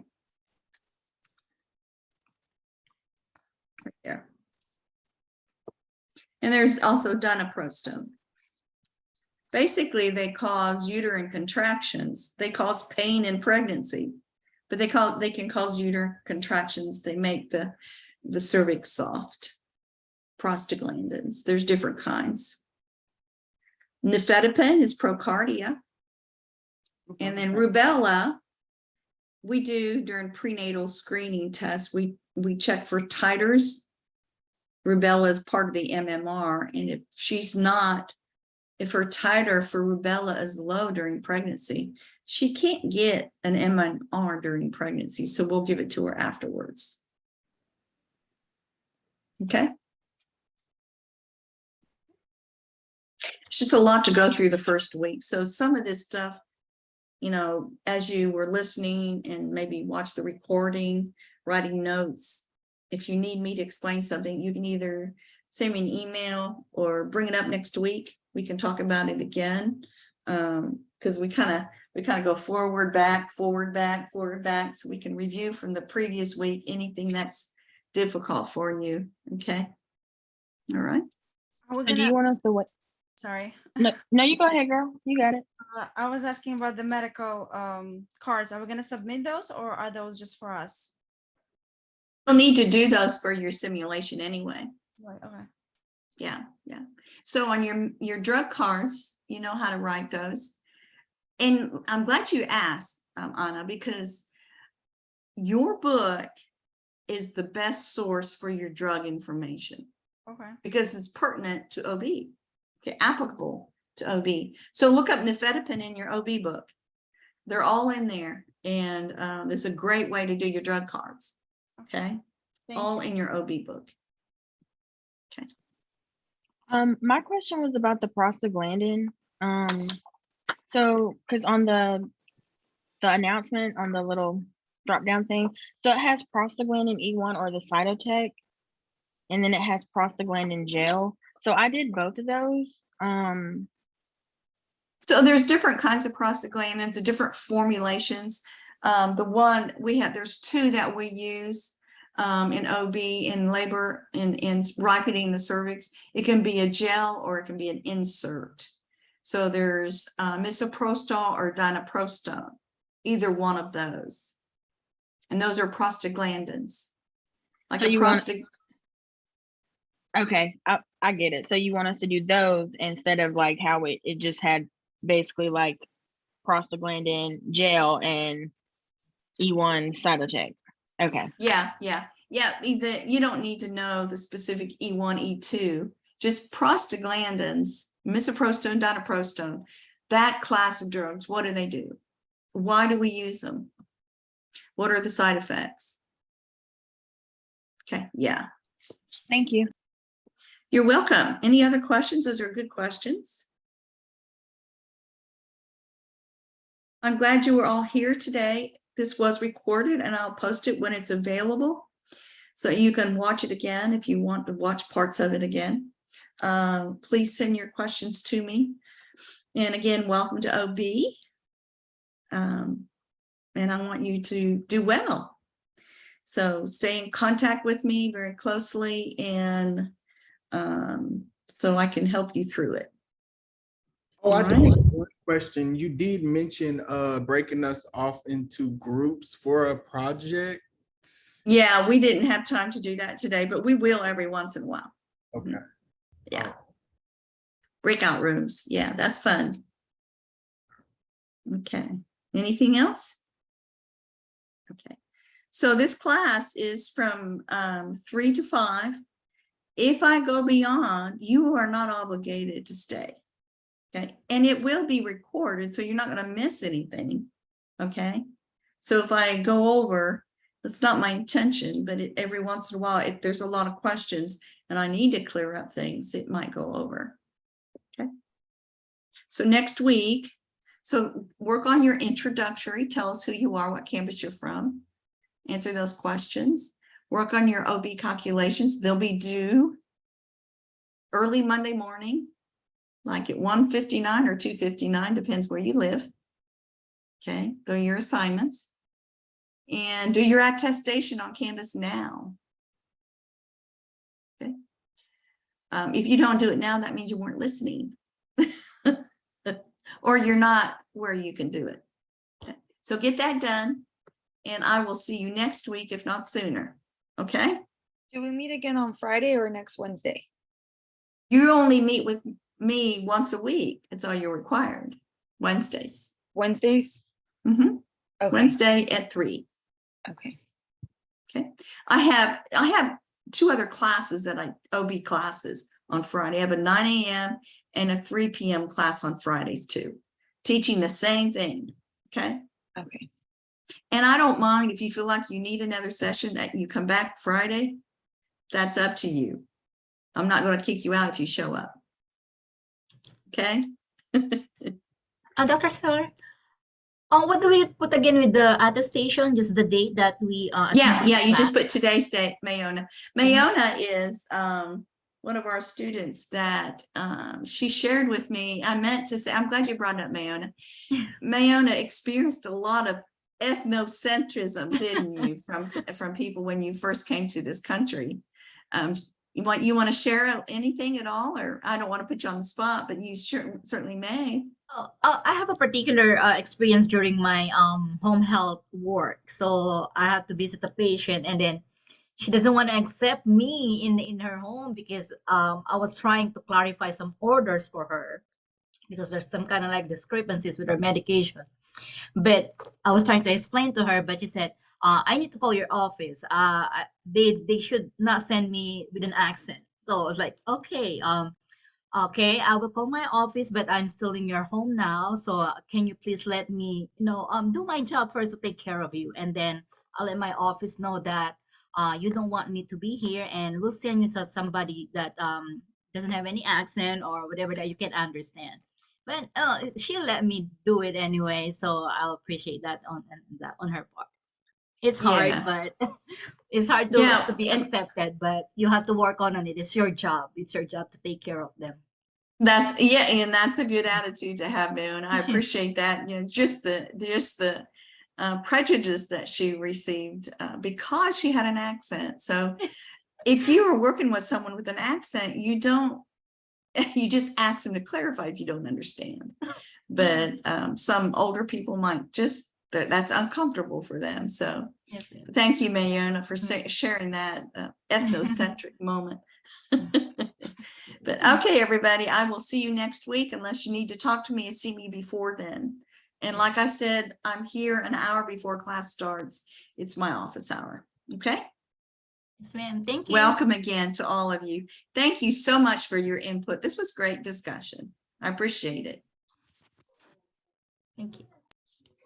Right there. And there's also dinoprostone. Basically, they cause uterine contractions. They cause pain in pregnancy, but they can cause uterine contractions. They make the cervix soft. Prostaglandins. There's different kinds. Nifedipine is procardia. And then rubella, we do during prenatal screening tests, we check for titers. Rubella is part of the MMR. And if her titer for rubella is low during pregnancy, she can't get an MMR during pregnancy. So we'll give it to her afterwards. Okay. It's just a lot to go through the first week. So some of this stuff, you know, as you were listening and maybe watch the recording, writing notes, if you need me to explain something, you can either send me an email or bring it up next week. We can talk about it again. Because we kind of go forward, back, forward, back, forward, back. So we can review from the previous week, anything that's difficult for you. Okay. All right. Are we So do you gonna, want us to wait? sorry, No, you go ahead, girl. You got it. I was asking about the medical cards. Are we gonna submit those or are those just for us? You'll need to do those for your simulation anyway. Like, okay. Yeah, yeah. So on your drug cards, you know how to write those. And I'm glad you asked, Anna, because your book is the best source for your drug information Okay. because it's pertinent to OB, okay, applicable to OB. So look up nifedipine in your OB book. They're all in there, and it's a great way to do your drug cards. Okay, all in your OB book. Okay. My question was about the prostaglandin. So because on the announcement on the little drop down thing, so it has prostaglandin E1 or the cytotec, and then it has prostaglandin gel. So I did both of those. So there's different kinds of prostaglandins, different formulations. The one we have, there's two that we use in OB, in labor, in ripening the cervix. It can be a gel or it can be an insert. So there's misoprostol or dinoprostone, either one of those. And those are prostaglandins. Like So a you want- prostag. Okay, I get it. So you want us to do those instead of like how it just had basically like prostaglandin gel and E1 cytotec. Okay. Yeah. Either you don't need to know the specific E1, E2. just prostaglandins, misoprostone, dinoprostone, that class of drugs, what do? Why do we use them? What are the side effects? Okay, yeah. Thank you. You're welcome. Any other questions? Those are good questions. I'm glad you were all here today. This was recorded and I'll post it when it's available. So you can watch it again if you want to watch parts of it again. Please send your questions to me. And again, welcome to OB. And I want you to do well. So stay in contact with me very closely and so I can help you through it. Oh, I All do right. have one question. You did mention breaking us off into groups for a project. Yeah, we didn't have time to do that today, but we will every once in a while. Okay. Yeah. Breakout rooms. Yeah, that's fun. Okay. Anything else? Okay. So this class is from 3 to 5. If I go beyond, you are not obligated to stay. Okay. And it will be recorded, so you're not going to miss anything. Okay. So if I go over, that's not my intention, but every once in a while, if there's a lot of questions and I need to clear up things, it might go over. Okay. So next week, so work on your introductory, tell us who you are, what campus you're from, answer those questions, work on your OB calculations. They'll be due early Monday morning, like at 1:59 or 2:59, depends where you live. Okay, go your assignments and do your attestation on Canvas now. Okay. If you don't do it now, that means you weren't listening or you're not where you can do it. Okay. So get that done and I will see you next week, if not sooner. Okay. Do we meet again on Friday or next Wednesday? You only meet with me once a week. It's all you're required. Wednesdays. Wednesdays? Mm-hmm. Okay. Wednesday at 3. Okay. Okay. I have 2 other classes that OB classes on Friday. I have a 9 a.m. and a 3 p.m. class on Fridays too, teaching the same thing. Okay. Okay. And I don't mind if you feel like you need another session that you come back Friday. That's up to you. I'm not going to kick you out if you show up. Okay. Dr. Speller, what do we put again with the attestation? Just the date that we Yeah, attended you just class? put today's date, Mayona. Mayona is one of our students that she shared with me. I meant to say, I'm glad you brought up Mayona. Mayona experienced a lot of ethnocentrism, didn't you, from people when you first came to this country. You want to share anything at all, or I don't want to put you on the spot, but you certainly may. I have a particular experience during my home health work. So I have to visit a patient, and then she doesn't want to accept me in her home because I was trying to clarify some orders for her because there's some kind of like discrepancies with her medication. But I was trying to explain to her, but she said, I need to call your office. They should not send me with an accent. So I was like, okay, okay, I will call my office, but I'm still in your home now. So can you please let me, do my job first to take care of you, and then I'll let my office know that you don't want me to be here, and we'll send you somebody that doesn't have any accent or whatever that you can understand. But she let me do it anyway, so I'll appreciate that on her part. It's hard, Yeah. but it's hard to be accepted, but you have to work on it. It's your job. It's your job to take care of them. And that's a good attitude to have, and I appreciate that. Just the prejudice that she received because she had an accent. So if you are working with someone with an accent, you just ask them to clarify if you don't understand. But some older people might just, that's uncomfortable for them. So thank you, Mayona, for sharing that ethnocentric moment. But okay, everybody, I will see you next week unless you need to talk to me and see me before then. And like I said, I'm here an hour before class starts. It's my office hour. Okay. Yes, ma'am. Thank you. Welcome again to all of you. Thank you so much for your input. This was great discussion. I appreciate it. Thank you.